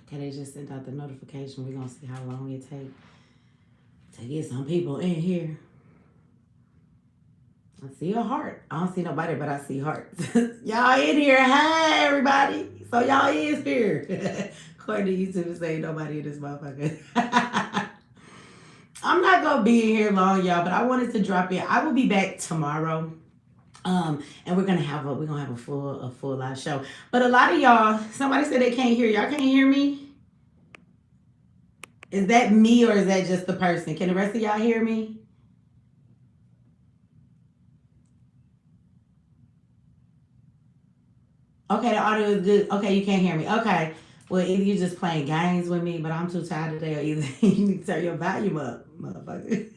Okay, they just sent out the notification. We're gonna see how long it takes to get some people in here. I see a heart. I don't see nobody, but I see hearts. Y'all in here. Hey, everybody. So y'all is here. According to YouTube, saying nobody in this motherfucker. I'm not gonna be in here long, y'all, but I wanted to drop in. I will be back tomorrow. And we're gonna have a full live show. But a lot of y'all, somebody said they can't hear. Y'all can't hear me? Is that me or is that just the person? Can the rest of y'all hear me? Okay, the audio is good. Okay, you can't hear me. Okay. Well, either you're just playing games with me, but I'm too tired today, or either you need to turn your volume up, motherfucker.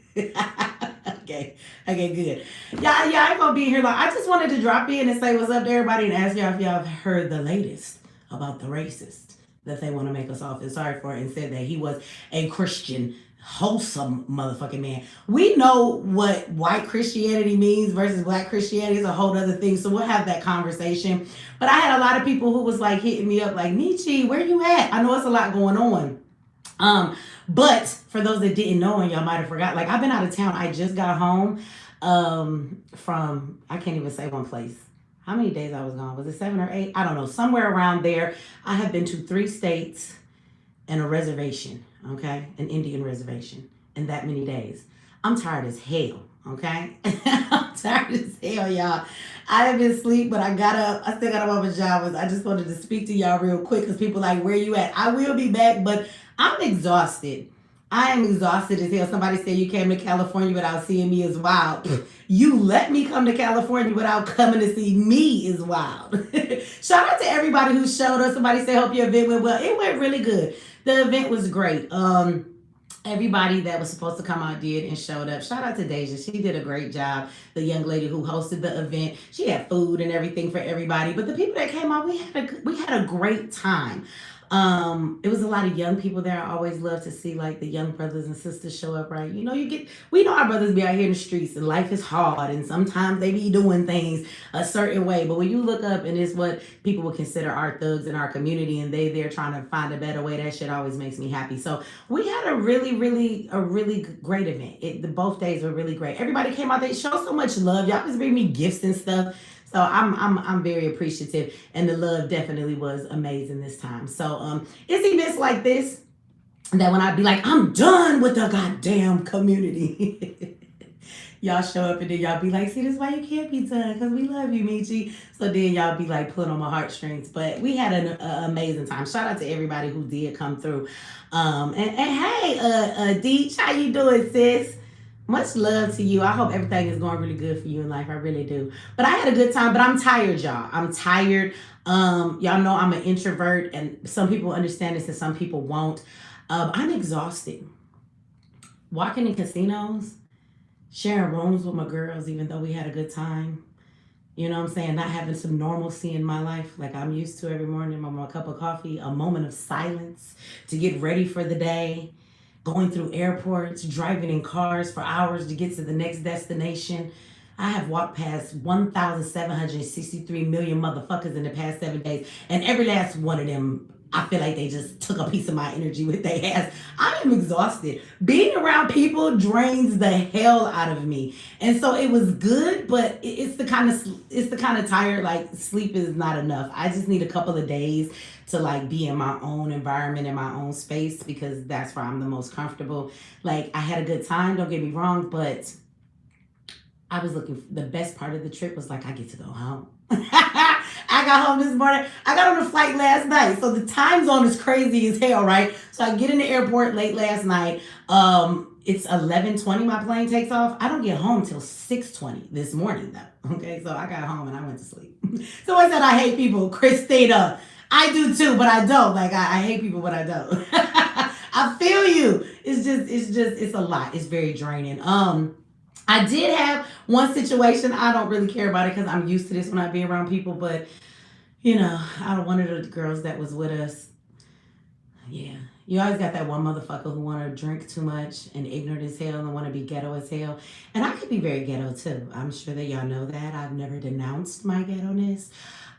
Okay. Okay, good. Yeah, I ain't gonna be here long. I just wanted to drop in and say what's up to everybody and ask y'all if y'all have heard the latest about the racist that they want to make us all feel sorry for and said that he was a Christian, wholesome motherfucking man. We know what white Christianity means versus black Christianity is a whole other thing. So we'll have that conversation. But I had a lot of people who was like hitting me up like, Mechee, where you at? I know it's a lot going on. But for those that didn't know and y'all might have forgot, like I've been out of town. I just got home from, I can't even say one place. How many days I was gone? Was it 7 or 8? I don't know. Somewhere around there. I have been to 3 states and a reservation, okay? An Indian reservation in that many days. I'm tired as hell, okay? I'm tired as hell, y'all. I have been asleep, but I got up. I still got on my pajamas. I just wanted to speak to y'all real quick because people like, where you at? I will be back, but I'm exhausted. I am exhausted as hell. Somebody said you came to California without seeing me is wild. You let me come to California without coming to see me is wild. Shout out to everybody who showed up. Somebody said, hope your event went well. It went really good. The event was great. Everybody that was supposed to come out did and showed up. Shout out to Deja. She did a great job. The young lady who hosted the event. She had food and everything for everybody. But the people that came out, we had a great time. It was a lot of young people there. I always love to see like the young brothers and sisters show up, right? You know, we know our brothers be out here in the streets and life is hard and sometimes they be doing things a certain way. But when you look up and it's what people would consider our thugs in our community and they're trying to find a better way, that shit always makes me happy. So we had a really great event. Both days were really great. Everybody came out, they showed so much love. Y'all just bring me gifts and stuff. So I'm very appreciative, and the love definitely was amazing this time. So it's events like this that when I be like, I'm done with the goddamn community. Y'all show up and then y'all be like, see, this is why you can't be done, because we love you, Mechee. So then y'all be like pulling on my heartstrings. But we had an amazing time. Shout out to everybody who did come through. And hey, Deech, how you doing, sis? Much love to you. I hope everything is going really good for you in life. I really do. But I had a good time, but I'm tired, y'all. I'm tired. Y'all know I'm an introvert, and some people understand this and some people won't. I'm exhausted. Walking in casinos, sharing rooms with my girls, even though we had a good time. You know what I'm saying? Not having some normalcy in my life like I'm used to every morning. I'm on a cup of coffee, a moment of silence to get ready for the day. Going through airports, driving in cars for hours to get to the next destination. I have walked past 1,763 million motherfuckers in the past 7 days. And every last one of them, I feel like they just took a piece of my energy with their ass. I am exhausted. Being around people drains the hell out of me. And so it was good, but it's the kind of tired, like sleep is not enough. I just need a couple of days to like be in my own environment, in my own space, because that's where I'm the most comfortable. Like I had a good time, don't get me wrong, but I was the best part of the trip was like, I get to go home. I got home this morning. I got on a flight last night. So the time zone is crazy as hell, right? So I get in the airport late last night. It's 11:20 my plane takes off. I don't get home till 6:20 this morning though. Okay, so I got home and I went to sleep. So I said I hate people. Christina, I do too, but I don't. Like I hate people, but I don't. I feel you. It's a lot. It's very draining. I did have one situation. I don't really care about it because I'm used to this when I be around people. But, you know, one of the girls that was with us, yeah, You always got that one motherfucker who want to drink too much and ignorant as hell and want to be ghetto as hell. And I could be very ghetto too. I'm sure that y'all know that. I've never denounced my ghetto-ness.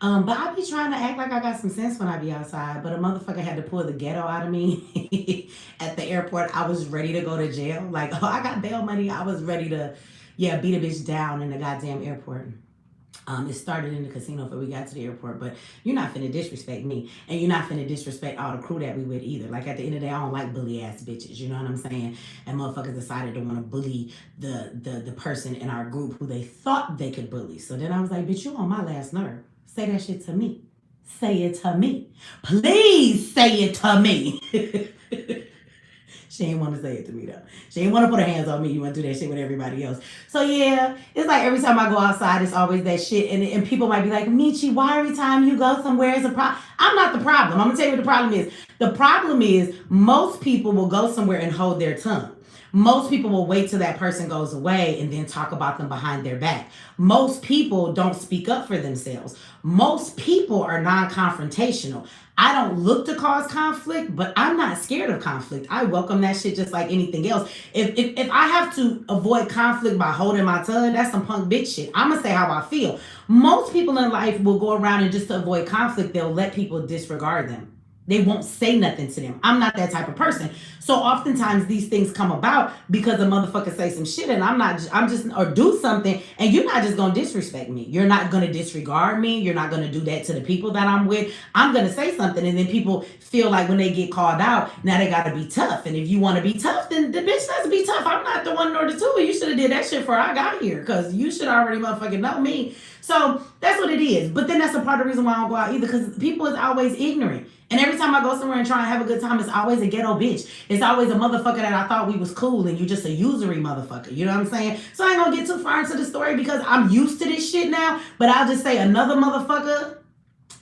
But I be trying to act like I got some sense when I be outside. But a motherfucker had to pull the ghetto out of me at the airport. I was ready to go to jail. Like, oh, I got bail money. I was ready to, yeah, beat a bitch down in the goddamn airport. It started in the casino before we got to the airport, but you're not finna disrespect me, and you're not finna disrespect all the crew that we with either. Like at the end of the day, I don't like bully ass bitches. You know what I'm saying? And motherfuckers decided to want to bully the person in our group who they thought they could bully. So then I was like, bitch, you on my last nerve. Say that shit to me. Say it to me. Please say it to me. She ain't want to say it to me though. She ain't want to put her hands on me. You want to do that shit with everybody else. So yeah, it's like every time I go outside, it's always that shit. And people might be like, Mechee, why every time you go somewhere is a problem? I'm not the problem. I'm going to tell you what the problem is. The problem is most people will go somewhere and hold their tongue. Most people will wait till that person goes away and then talk about them behind their back. Most people don't speak up for themselves. Most people are non-confrontational. I don't look to cause conflict, but I'm not scared of conflict. I welcome that shit just like anything else. If I have to avoid conflict by holding my tongue, that's some punk bitch shit. I'm going to say how I feel. Most people in life will go around and just to avoid conflict, they'll let people disregard them. They won't say nothing to them. I'm not that type of person. So oftentimes these things come about because a motherfucker say some shit and I'm just, or do something and you're not just going to disrespect me. You're not going to disregard me. You're not going to do that to the people that I'm with. I'm going to say something and then people feel like when they get called out, now they got to be tough. And if you want to be tough, then the bitch has to be tough. I'm not the one nor the two. You should have did that shit before I got here because you should already motherfucking know me. So that's what it is. But then that's a part of the reason why I don't go out either because people is always ignorant. And every time I go somewhere and try and have a good time, it's always a ghetto bitch. It's always a motherfucker that I thought we was cool and you just a usury motherfucker. You know what I'm saying? So I ain't gonna get too far into the story because I'm used to this shit now. But I'll just say another motherfucker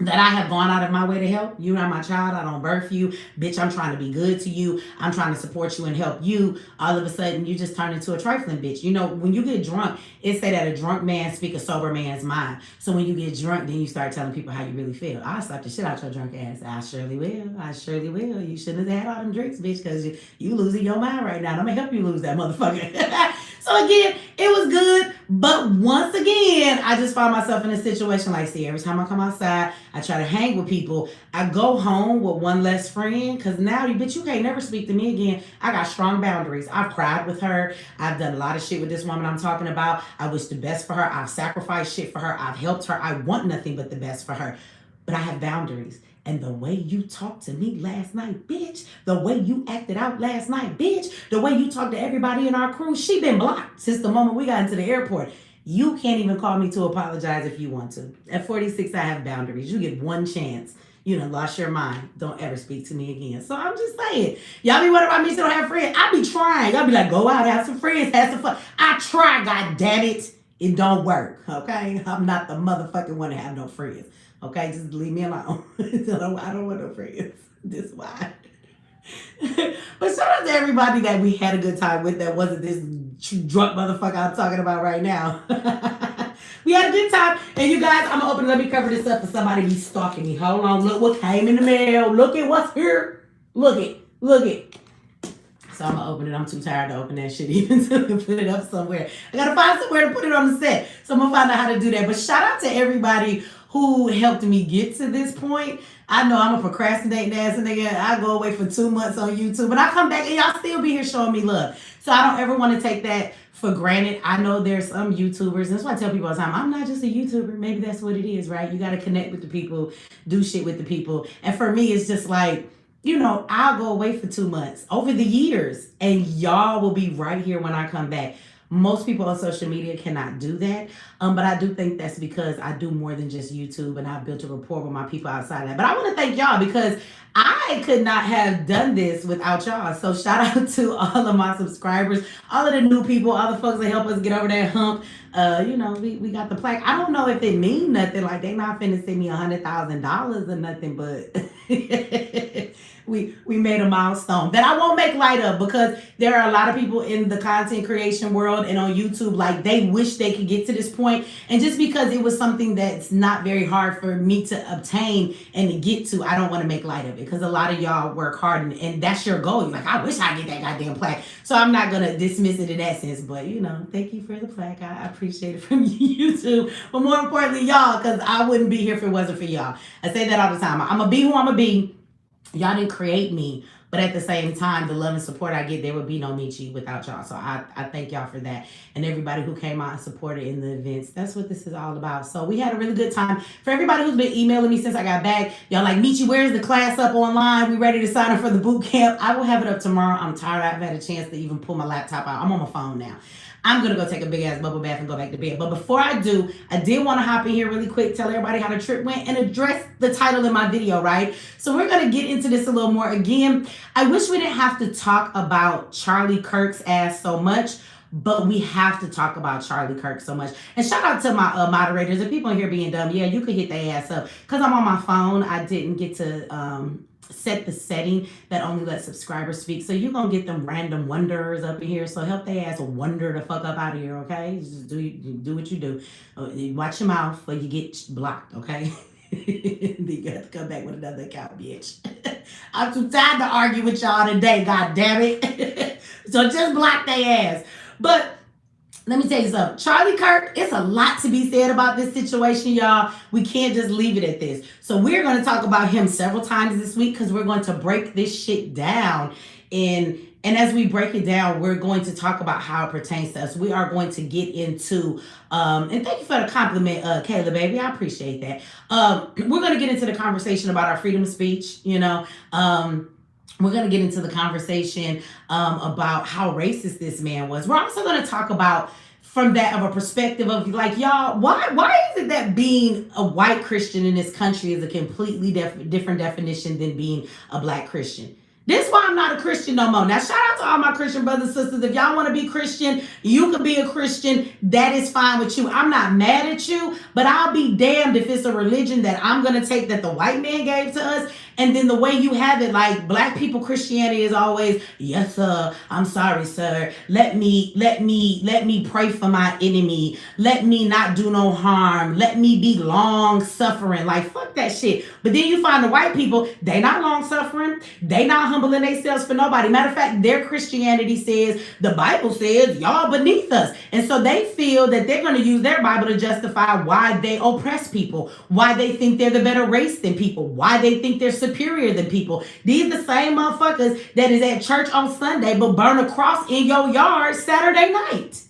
that I have gone out of my way to help. You're not my child. I don't birth you. Bitch, I'm trying to be good to you. I'm trying to support you and help you. All of a sudden, you just turn into a trifling bitch. You know, when you get drunk, it say that a drunk man speak a sober man's mind. So when you get drunk, then you start telling people how you really feel. I'll slap the shit out your drunk ass. I surely will. I surely will. You shouldn't have had all them drinks, bitch, because you losing your mind right now. I'm going to help you lose that motherfucker. So again, it was good. But once again, I just found myself in a situation like, see, every time I come outside, I try to hang with people. I go home with one less friend because now, bitch, you can't never speak to me again. I got strong boundaries. I've cried with her. I've done a lot of shit with this woman I'm talking about. I wish the best for her. I've sacrificed shit for her. I've helped her. I want nothing but the best for her. But I have boundaries. And the way you talked to me last night, bitch, the way you acted out last night, bitch, the way you talked to everybody in our crew, she been blocked since the moment we got into the airport. You can't even call me to apologize if you want to. At 46, I have boundaries. You get one chance. You done lost your mind. Don't ever speak to me again. So I'm just saying. Y'all be wondering about me still don't have friends. I be trying. Y'all be like, go out, have some friends, have some fun. I try, god damn it. It don't work, okay? I'm not the motherfucking one to have no friends. Okay, just leave me alone. I don't want no friends. This is why. But shout out to everybody that we had a good time with that wasn't this drunk motherfucker I'm talking about right now. We had a good time. And you guys, I'm going to let me cover this up for somebody be stalking me. Hold on. Look what came in the mail. Look at what's here. Look it. So I'm going to open it. I'm too tired to open that shit even to put it up somewhere. I got to find somewhere to put it on the set. So I'm going to find out how to do that. But shout out to everybody who helped me get to this point. I know I'm a procrastinating ass nigga. I go away for 2 months on YouTube, but I come back and y'all still be here showing me love. So I don't ever want to take that for granted. I know there's some YouTubers, and that's why I tell people all the time, I'm not just a YouTuber. Maybe that's what it is, right? You got to connect with the people, do shit with the people. And for me, it's just like, you know, I'll go away for 2 months over the years, and y'all will be right here when I come back. Most people on social media cannot do that. But I do think that's because I do more than just YouTube and I've built a rapport with my people outside of that. But I want to thank y'all because I could not have done this without y'all. So shout out to all of my subscribers, all of the new people, all the folks that help us get over that hump. You know, we got the plaque. I don't know if it means nothing. Like they not finna send me $100,000 or nothing, but we made a milestone that I won't make light of, because there are a lot of people in the content creation world and on YouTube, like, they wish they could get to this point. And just because it was something that's not very hard for me to obtain and to get to, I don't want to make light of it, because a lot of y'all work hard, and that's your goal. You're like, I wish I get that goddamn plaque. So I'm not going to dismiss it in that sense, but thank you for the plaque. I appreciate it from YouTube. But more importantly, y'all, because I wouldn't be here if it wasn't for y'all. I say that all the time. I'm going to be who I'm going to be. Y'all didn't create me, but at the same time, the love and support I get, there would be no Mechee without y'all. So I thank y'all for that. And everybody who came out and supported in the events. That's what this is all about. So we had a really good time. For everybody who's been emailing me since I got back, y'all like, Mechee, where's the class up online? We ready to sign up for the boot camp? I will have it up tomorrow. I'm tired. I haven't had a chance to even pull my laptop out. I'm on my phone now. I'm going to go take a big ass bubble bath and go back to bed. But before I do, I did want to hop in here really quick, tell everybody how the trip went, and address the title in my video, right? So we're going to get into this a little more. Again, I wish we didn't have to talk about Charlie Kirk's ass so much, but we have to talk about Charlie Kirk so much. And shout out to my moderators. If people in here being dumb, yeah, you could hit their ass up. Because I'm on my phone, I didn't get to set the setting that only lets subscribers speak. So you're going to get them random wanderers up in here. So help their ass wander the fuck up out of here, okay? Just do what you do. Watch your mouth or you get blocked, okay? You got to come back with another account, bitch. I'm too tired to argue with y'all today, god damn it. So just block their ass. But let me tell you something. Charlie Kirk, it's a lot to be said about this situation, y'all. We can't just leave it at this. So we're going to talk about him several times this week, because we're going to break this shit down. And as we break it down, we're going to talk about how it pertains to us. We are going to get into, and thank you for the compliment, Kayla, baby. I appreciate that. We're going to get into the conversation about our freedom of speech, We're going to get into the conversation about how racist this man was. We're also going to talk about, from that of a perspective of, like, y'all, why is it that being a white Christian in this country is a completely different definition than being a black Christian? This is why I'm not a Christian no more. Now, shout out to all my Christian brothers and sisters. If y'all want to be Christian, you can be a Christian. That is fine with you. I'm not mad at you, but I'll be damned if it's a religion that I'm going to take that the white man gave to us. And then the way you have it, like, black people Christianity is always, yes, sir, I'm sorry, sir. Let me pray for my enemy. Let me not do no harm. Let me be long suffering. Like, fuck that shit. But then you find the white people, they not long suffering. They not humbling themselves for nobody. Matter of fact, their Christianity says, the Bible says, y'all beneath us. And so they feel that they're going to use their Bible to justify why they oppress people, why they think they're the better race than people, why they think they're superior than people. These the same motherfuckers that is at church on Sunday but burn a cross in your yard Saturday night.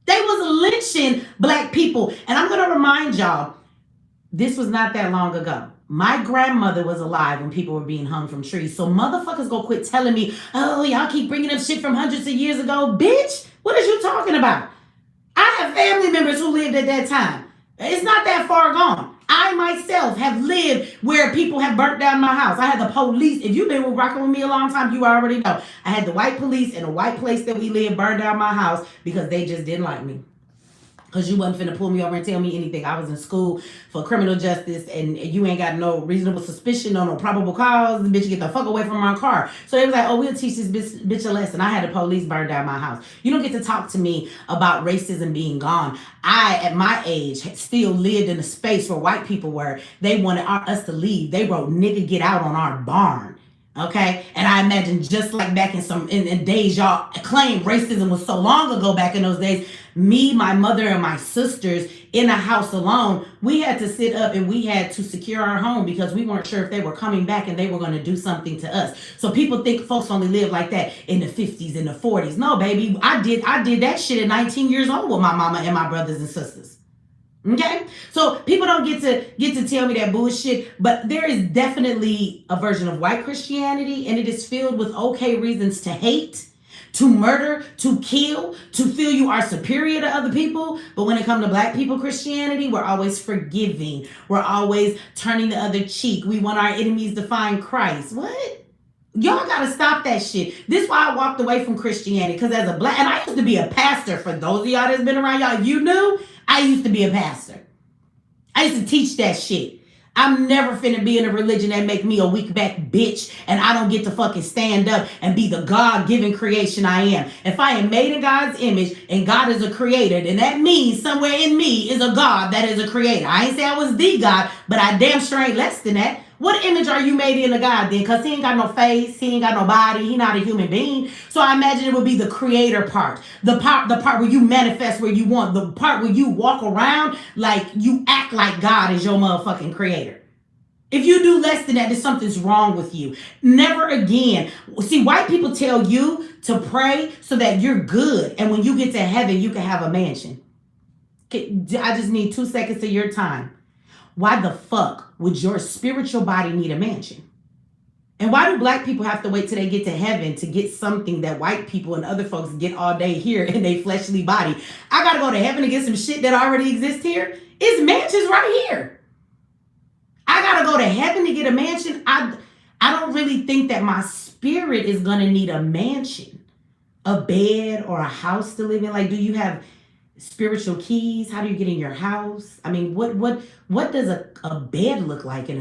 They was lynching black people. And I'm going to remind y'all, this was not that long ago. My grandmother was alive when people were being hung from trees. So motherfuckers go quit telling me, oh, y'all keep bringing up shit from hundreds of years ago. Bitch, what are you talking about? I have family members who lived at that time. It's not that far gone. I myself have lived where people have burnt down my house. I had the police. If you've been rocking with me a long time, you already know. I had the white police in a white place that we live burn down my house because they just didn't like me. Because you wasn't finna pull me over and tell me anything. I was in school for criminal justice, and you ain't got no reasonable suspicion or no probable cause. The bitch get the fuck away from my car. So it was like, oh, we'll teach this bitch a lesson. I had the police burn down my house. You don't get to talk to me about racism being gone. I, at my age, still lived in a space where white people were. They wanted us to leave. They wrote nigga get out on our barn. Okay, and I imagine just like back in days y'all claim racism was so long ago, back in those days, me, my mother, and my sisters in a house alone, we had to sit up and we had to secure our home because we weren't sure if they were coming back and they were going to do something to us. So people think folks only live like that in the 50s and the 40s. No, baby, I did that shit at 19 years old with my mama and my brothers and sisters. Okay, so people don't get to tell me that bullshit, but there is definitely a version of white Christianity, and it is filled with okay reasons to hate, to murder, to kill, to feel you are superior to other people. But when it comes to black people Christianity, we're always forgiving. We're always turning the other cheek. We want our enemies to find Christ. What? Y'all gotta stop that shit. This is why I walked away from Christianity, because as a black, and I used to be a pastor. For those of y'all that's been around, y'all, you knew I used to be a pastor. I used to teach that shit. I'm never finna be in a religion that make me a weak back bitch and I don't get to fucking stand up and be the God-given creation I am. If I am made in God's image and God is a creator, then that means somewhere in me is a God that is a creator. I ain't say I was the God, but I damn sure ain't less than that. What image are you made in a God then? Because he ain't got no face, he ain't got no body, he not a human being. So I imagine it would be the creator part. The part where you manifest where you want. The part where you walk around like you act like God is your motherfucking creator. If you do less than that, then something's wrong with you. Never again. See, white people tell you to pray so that you're good. And when you get to heaven, you can have a mansion. I just need 2 seconds of your time. Why the fuck would your spiritual body need a mansion? And why do black people have to wait till they get to heaven to get something that white people and other folks get all day here in their fleshly body? I gotta go to heaven to get some shit that already exists here? It's mansions right here. I gotta go to heaven to get a mansion? I don't really think that my spirit is gonna need a mansion, a bed, or a house to live in. Like, do you have spiritual keys? How do you get in your house? I mean, what does a bed look like in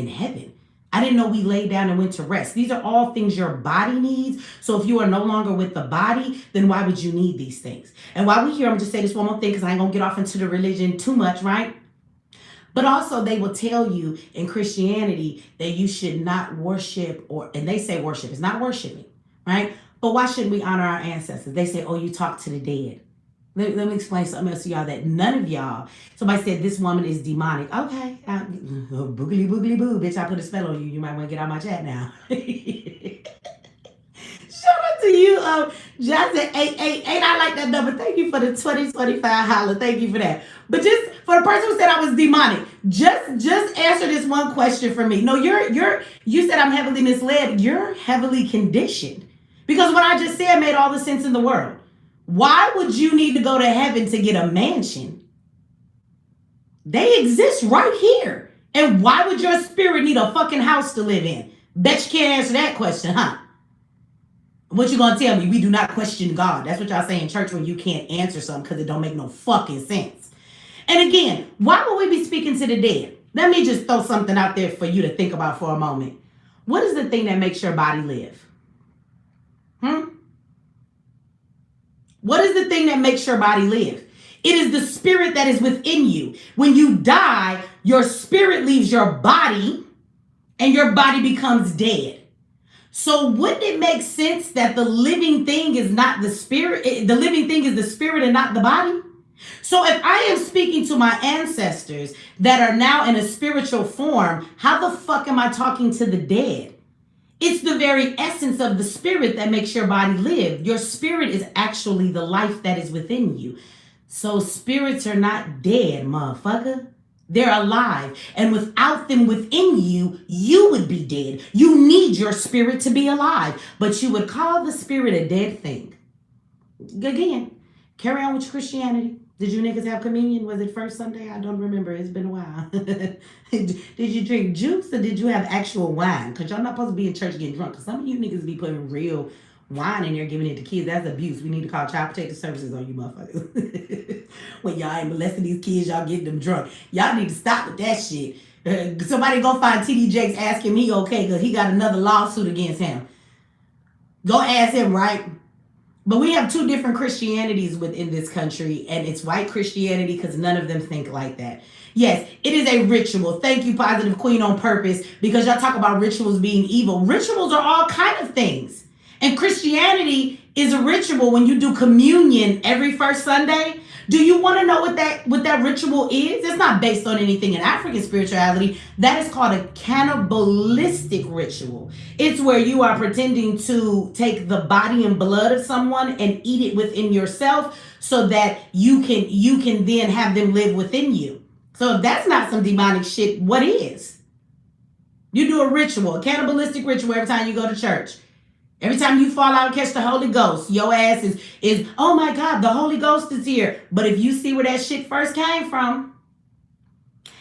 heaven? I didn't know we laid down and went to rest. These are all things your body needs. So if you are no longer with the body, then why would you need these things? And while we're here, I'm just say this one more thing because I ain't gonna get off into the religion too much, right? But also they will tell you in Christianity that you should not worship, and they say worship. It's not worshiping, right? But why shouldn't we honor our ancestors? They say, oh, you talk to the dead. Let me explain something else to y'all that none of y'all, somebody said this woman is demonic. Okay, boogly boogly boo, bitch, I put a spell on you. You might want to get out my chat now. Shout out to you, Johnson 888. I like that number. Thank you for the 2025 holler. Thank you for that. But just for the person who said I was demonic, just answer this one question for me. No, you said I'm heavily misled. You're heavily conditioned. Because what I just said made all the sense in the world. Why would you need to go to heaven to get a mansion? They exist right here. And why would your spirit need a fucking house to live in? Bet you can't answer that question, huh? What you gonna tell me? We do not question God. That's what y'all say in church when you can't answer something because it don't make no fucking sense. And again, why would we be speaking to the dead? Let me just throw something out there for you to think about for a moment. What is the thing that makes your body live? What is the thing that makes your body live? It is the spirit that is within you. When you die, your spirit leaves your body and your body becomes dead. So wouldn't it make sense that the living thing is not the spirit? The living thing is the spirit and not the body? So if I am speaking to my ancestors that are now in a spiritual form, how the fuck am I talking to the dead? It's the very essence of the spirit that makes your body live. Your spirit is actually the life that is within you. So spirits are not dead, motherfucker. They're alive. And without them within you, you would be dead. You need your spirit to be alive. But you would call the spirit a dead thing. Again, carry on with your Christianity. Did you niggas have communion? Was it first Sunday? I don't remember. It's been a while. Did you drink juice or did you have actual wine? Because y'all not supposed to be in church getting drunk. Because some of you niggas be putting real wine in there, giving it to kids. That's abuse. We need to call child protective services on you motherfuckers. When y'all ain't molesting these kids, y'all getting them drunk. Y'all need to stop with that shit. Somebody go find TD Jakes, ask him he okay because he got another lawsuit against him. Go ask him, right? But we have two different Christianities within this country, and it's white Christianity because none of them think like that. Yes, it is a ritual. Thank you, Positive Queen, on purpose, because y'all talk about rituals being evil. Rituals are all kind of things. And Christianity is a ritual when you do communion every first Sunday. Do you want to know what that ritual is? It's not based on anything in African spirituality. That is called a cannibalistic ritual. It's where you are pretending to take the body and blood of someone and eat it within yourself so that you can then have them live within you. So if that's not some demonic shit, what is? You do a ritual, a cannibalistic ritual every time you go to church. Every time you fall out and catch the Holy Ghost, your ass is, oh my God, the Holy Ghost is here. But if you see where that shit first came from,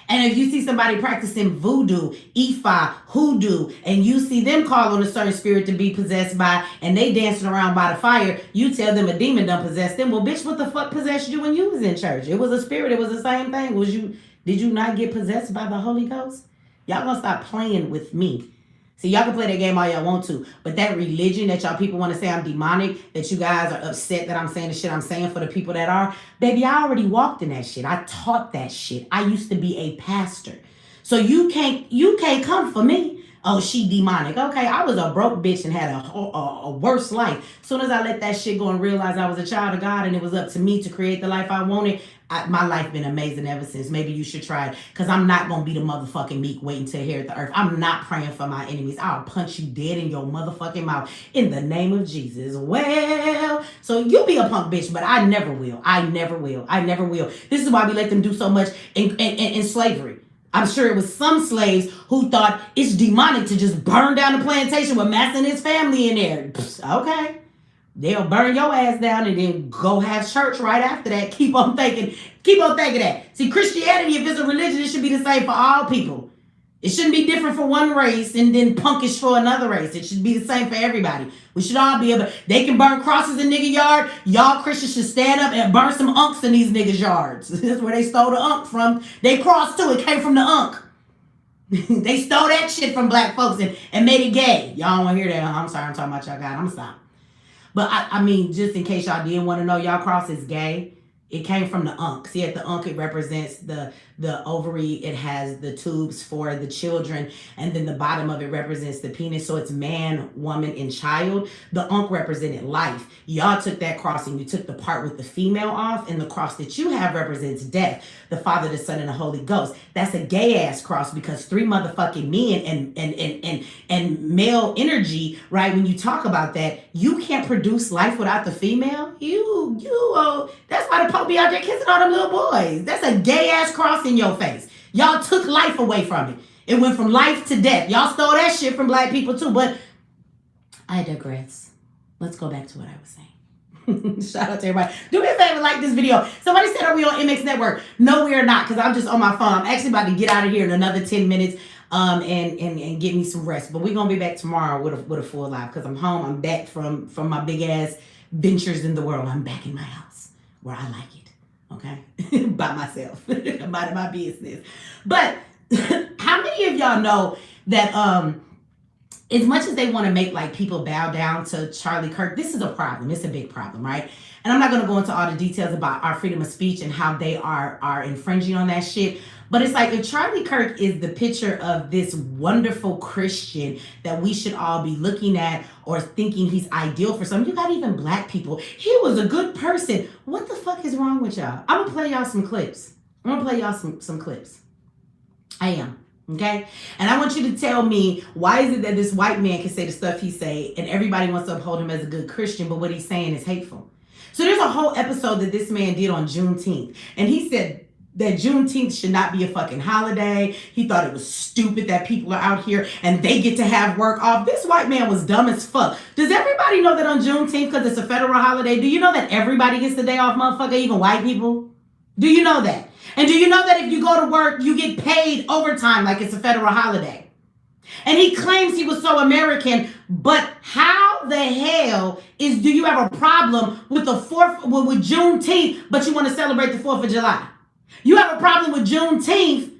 and if you see somebody practicing voodoo, Ifa, hoodoo, and you see them call on a certain spirit to be possessed by, and they dancing around by the fire, you tell them a demon done possessed them. Well, bitch, what the fuck possessed you when you was in church? It was a spirit. It was the same thing. Was you Did you not get possessed by the Holy Ghost? Y'all gonna stop playing with me. See, y'all can play that game all y'all want to, but that religion that y'all people want to say I'm demonic, that you guys are upset that I'm saying the shit I'm saying for the people that are, baby, I already walked in that shit. I taught that shit. I used to be a pastor. So you can't come for me. Oh, she demonic. Okay, I was a broke bitch and had a worse life. As soon as I let that shit go and realized I was a child of God and it was up to me to create the life I wanted, my life been amazing ever since. Maybe you should try it, because I'm not going to be the motherfucking meek waiting to inherit the earth. I'm not praying for my enemies. I'll punch you dead in your motherfucking mouth in the name of Jesus. Well, so you be a punk bitch, but I never will. I never will. I never will. This is why we let them do so much in slavery. I'm sure it was some slaves who thought it's demonic to just burn down the plantation with Master and his family in there. Okay. They'll burn your ass down and then go have church right after that. Keep on thinking that. See, Christianity, if it's a religion, it should be the same for all people. It shouldn't be different for one race and then punkish for another race. It should be the same for everybody. We should all be able, they can burn crosses in nigga yard. Y'all Christians should stand up and burn some unks in these niggas' yards. That's where they stole the unk from. They crossed too. It came from the unk. They stole that shit from black folks and made it gay. Y'all don't want to hear that. I'm sorry, I'm talking about y'all God. I'm going to stop. But I mean, just in case y'all didn't want to know, y'all cross is gay. It came from the unk. See, at the unk, it represents the ovary. It has the tubes for the children. And then the bottom of it represents the penis. So it's man, woman, and child. The unk represented life. Y'all took that cross and you took the part with the female off. And the cross that you have represents death. The Father, the Son, and the Holy Ghost. That's a gay-ass cross, because 3 motherfucking men and male energy, right? When you talk about that, you can't produce life without the female. That's why the Pope be out there kissing all them little boys. That's a gay-ass cross in your face. Y'all took life away from it. It went from life to death. Y'all stole that shit from black people too, but I digress. Let's go back to what I was saying. Shout out to everybody. Do me a favor, like this video. Somebody said, are we on MX Network? No, we are not, because I'm just on my phone. I'm actually about to get out of here in another 10 minutes and get me some rest. But we're going to be back tomorrow with a full live, because I'm home. I'm back from my big ass ventures in the world. I'm back in my house where I like it. Okay? By myself. Minding my business. But how many of y'all know that as much as they want to make like people bow down to Charlie Kirk, this is a problem. It's a big problem, right? And I'm not going to go into all the details about our freedom of speech and how they are infringing on that shit. But it's like, if Charlie Kirk is the picture of this wonderful Christian that we should all be looking at or thinking he's ideal for some, you got even black people. He was a good person. What the fuck is wrong with y'all? I'm going to play y'all some clips. Some clips. I am. Okay? And I want you to tell me, why is it that this white man can say the stuff he say and everybody wants to uphold him as a good Christian, but what he's saying is hateful? So there's a whole episode that this man did on Juneteenth. And he said that Juneteenth should not be a fucking holiday. He thought it was stupid that people are out here and they get to have work off. This white man was dumb as fuck. Does everybody know that on Juneteenth, because it's a federal holiday, do you know that everybody gets the day off, motherfucker, even white people? Do you know that? And do you know that if you go to work, you get paid overtime like it's a federal holiday? And he claims he was so American, but how the hell do you have a problem with with Juneteenth, but you want to celebrate the 4th of July? You have a problem with Juneteenth,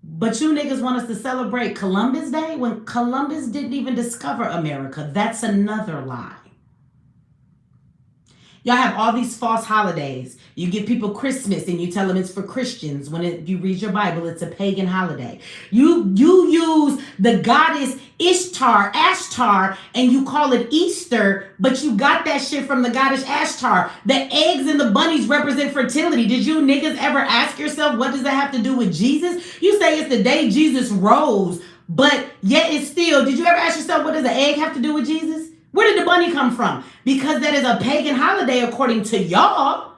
but you niggas want us to celebrate Columbus Day when Columbus didn't even discover America. That's another lie. Y'all have all these false holidays. You give people Christmas and you tell them it's for Christians. When you read your Bible, it's a pagan holiday. You use the goddess Ashtar, and you call it Easter, but you got that shit from the goddess Ashtar. The eggs and the bunnies represent fertility. Did you niggas ever ask yourself, what does that have to do with Jesus? You say it's the day Jesus rose, but yet it's still, did you ever ask yourself, what does the egg have to do with Jesus? Where did the bunny come from? Because that is a pagan holiday according to y'all.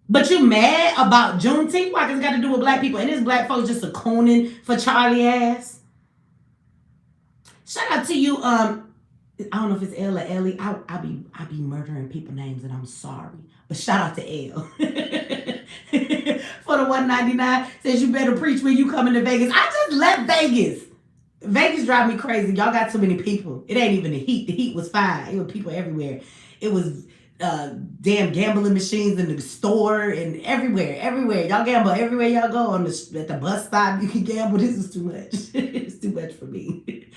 But you mad about Juneteenth? Why? Because it got to do with black people. And this black folks just a cooning for Charlie ass. Shout out to you. I don't know if it's L or Ellie. I be murdering people names and I'm sorry. But shout out to L. For the $1.99. Says you better preach when you coming to Vegas. I just left Vegas. Vegas drive me crazy. Y'all got too many people. It ain't even the heat. The heat was fine. It was people everywhere. It was damn gambling machines in the store and everywhere. Y'all gamble everywhere y'all go. At the bus stop, you can gamble. This is too much. It's too much for me.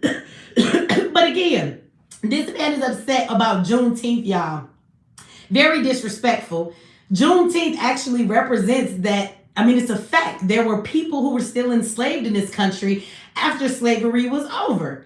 But again, this man is upset about Juneteenth, y'all. Very disrespectful. Juneteenth actually represents that. I mean, it's a fact. There were people who were still enslaved in this country after slavery was over.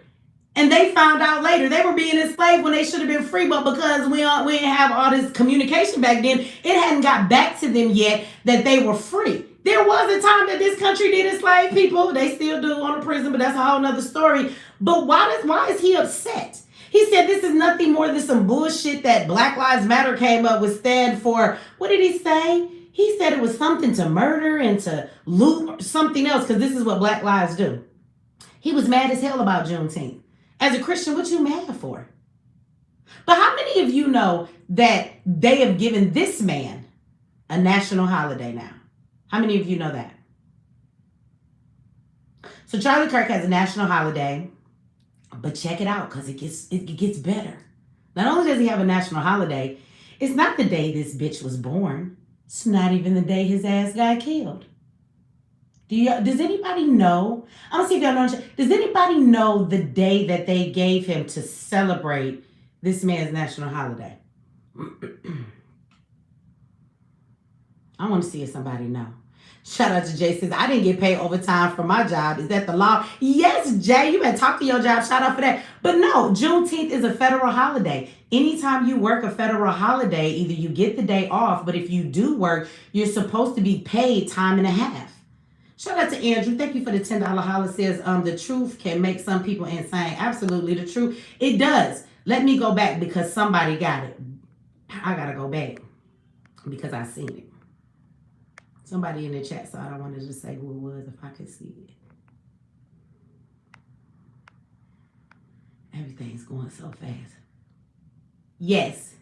And they found out later they were being enslaved when they should have been free. But because we didn't have all this communication back then, it hadn't got back to them yet that they were free. There was a time that this country did enslave people. They still do on the prison, but that's a whole nother story. But why is he upset? He said this is nothing more than some bullshit that Black Lives Matter came up with, stand for. What did he say? He said it was something to murder and to loot or something else, because this is what Black lives do. He was mad as hell about Juneteenth. As a Christian, what you mad for? But how many of you know that they have given this man a national holiday now? How many of you know that? So Charlie Kirk has a national holiday, but check it out, because it gets better. Not only does he have a national holiday, it's not the day this bitch was born. It's not even the day his ass got killed. Does anybody know? I'm gonna see if y'all know. Does anybody know the day that they gave him to celebrate this man's national holiday? I want to see if somebody know. Shout out to Jay, says, I didn't get paid overtime for my job. Is that the law? Yes, Jay, you better talk to your job. Shout out for that. But no, Juneteenth is a federal holiday. Anytime you work a federal holiday, either you get the day off, but if you do work, you're supposed to be paid time and a half. Shout out to Andrew. Thank you for the $10 holler. Says, the truth can make some people insane. Absolutely, the truth. It does. Let me go back because somebody got it. I got to go back because I seen it. Somebody in the chat, so I don't want to just say who it was if I could see it. Everything's going so fast. Yes.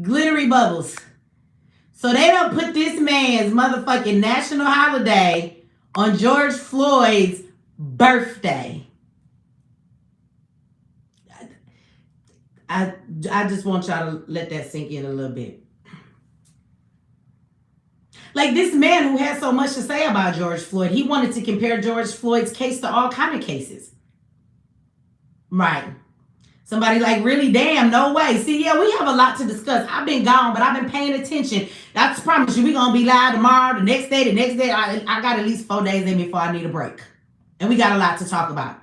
Glittery bubbles. So they don't put this man's motherfucking national holiday on George Floyd's birthday. I just want y'all to let that sink in a little bit. Like this man who had so much to say about George Floyd, he wanted to compare George Floyd's case to all kind of cases. Right. Somebody like, really? Damn, no way. See, yeah, we have a lot to discuss. I've been gone, but I've been paying attention. I promise you, we're going to be live tomorrow, the next day. I got at least 4 days in before I need a break. And we got a lot to talk about.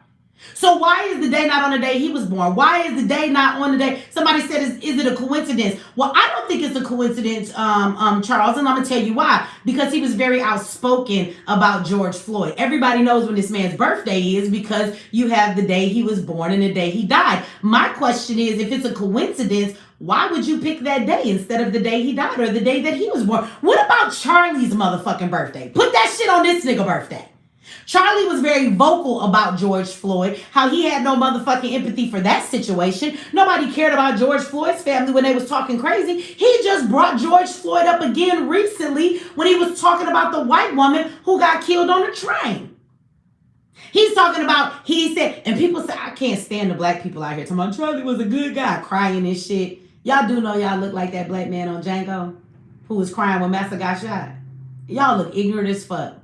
So why is the day not on the day he was born? Why is the day not on the day? Somebody said, is it a coincidence? Well, I don't think it's a coincidence, Charles, and I'm going to tell you why. Because he was very outspoken about George Floyd. Everybody knows when this man's birthday is because you have the day he was born and the day he died. My question is, if it's a coincidence, why would you pick that day instead of the day he died or the day that he was born? What about Charlie's motherfucking birthday? Put that shit on this nigga birthday. Charlie was very vocal about George Floyd, how he had no motherfucking empathy for that situation. Nobody cared about George Floyd's family when they was talking crazy. He just brought George Floyd up again recently when he was talking about the white woman who got killed on the train. He's talking about, he said, and people say, I can't stand the black people out here talking about Charlie was a good guy, crying and shit. Y'all do know y'all look like that black man on Django who was crying when Massa got shot. Y'all look ignorant as fuck.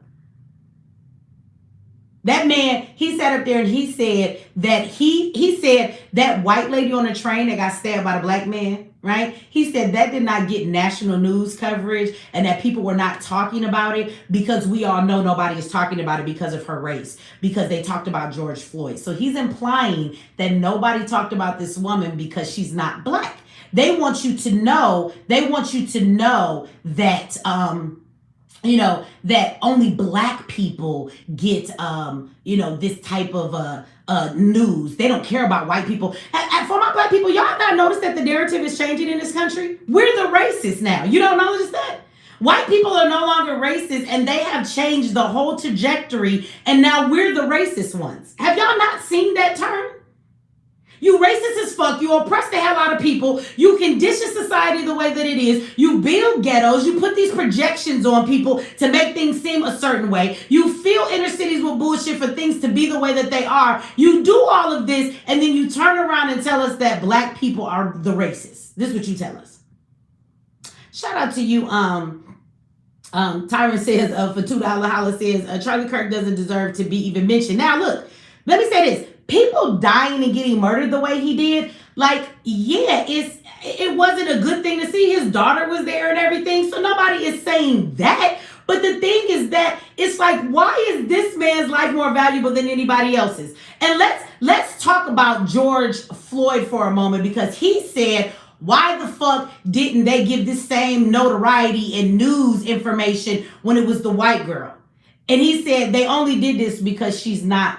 That man, he sat up there and he said that he said that white lady on the train that got stabbed by the black man, right? He said that did not get national news coverage and that people were not talking about it because we all know nobody is talking about it because of her race, because they talked about George Floyd. So he's implying that nobody talked about this woman because she's not black. They want you to know that, that only black people get, this type of news. They don't care about white people. For my black people, y'all have not noticed that the narrative is changing in this country? We're the racists now. You don't notice that? White people are no longer racist and they have changed the whole trajectory and now we're the racist ones. Have y'all not seen that turn? You racist as fuck. You oppress the hell out of people. You condition society the way that it is. You build ghettos. You put these projections on people to make things seem a certain way. You fill inner cities with bullshit for things to be the way that they are. You do all of this and then you turn around and tell us that black people are the racists. This is what you tell us. Shout out to you. Tyron says for $2 holla says Charlie Kirk doesn't deserve to be even mentioned. Now look, let me say this: people dying and getting murdered the way he did, like, yeah, it wasn't a good thing to see. His daughter was there and everything, so nobody is saying that. But the thing is that it's like, why is this man's life more valuable than anybody else's? And let's talk about George Floyd for a moment, because he said, why the fuck didn't they give this same notoriety and news information when it was the white girl? And he said they only did this because she's not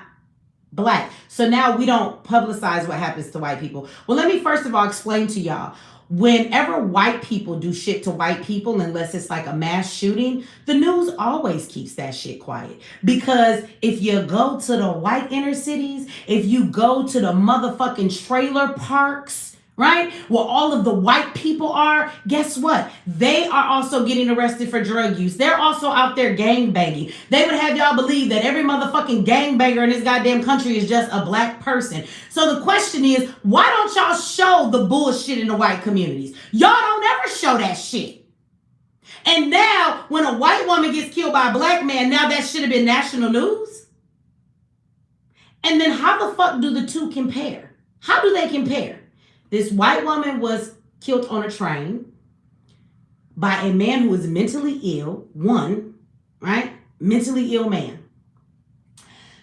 black. So now we don't publicize what happens to white people. Well, let me first of all explain to y'all. Whenever white people do shit to white people, unless it's like a mass shooting, the news always keeps that shit quiet. Because if you go to the white inner cities, if you go to the motherfucking trailer parks, right, where all of the white people are, guess what? They are also getting arrested for drug use. They're also out there gang banging. They would have y'all believe that every motherfucking gang banger in this goddamn country is just a black person. So the question is, why don't y'all show the bullshit in the white communities? Y'all don't ever show that shit. And now, when a white woman gets killed by a black man, now that should have been national news. And then how the fuck do the two compare? How do they compare? This white woman was killed on a train by a man who was mentally ill, right? Mentally ill man.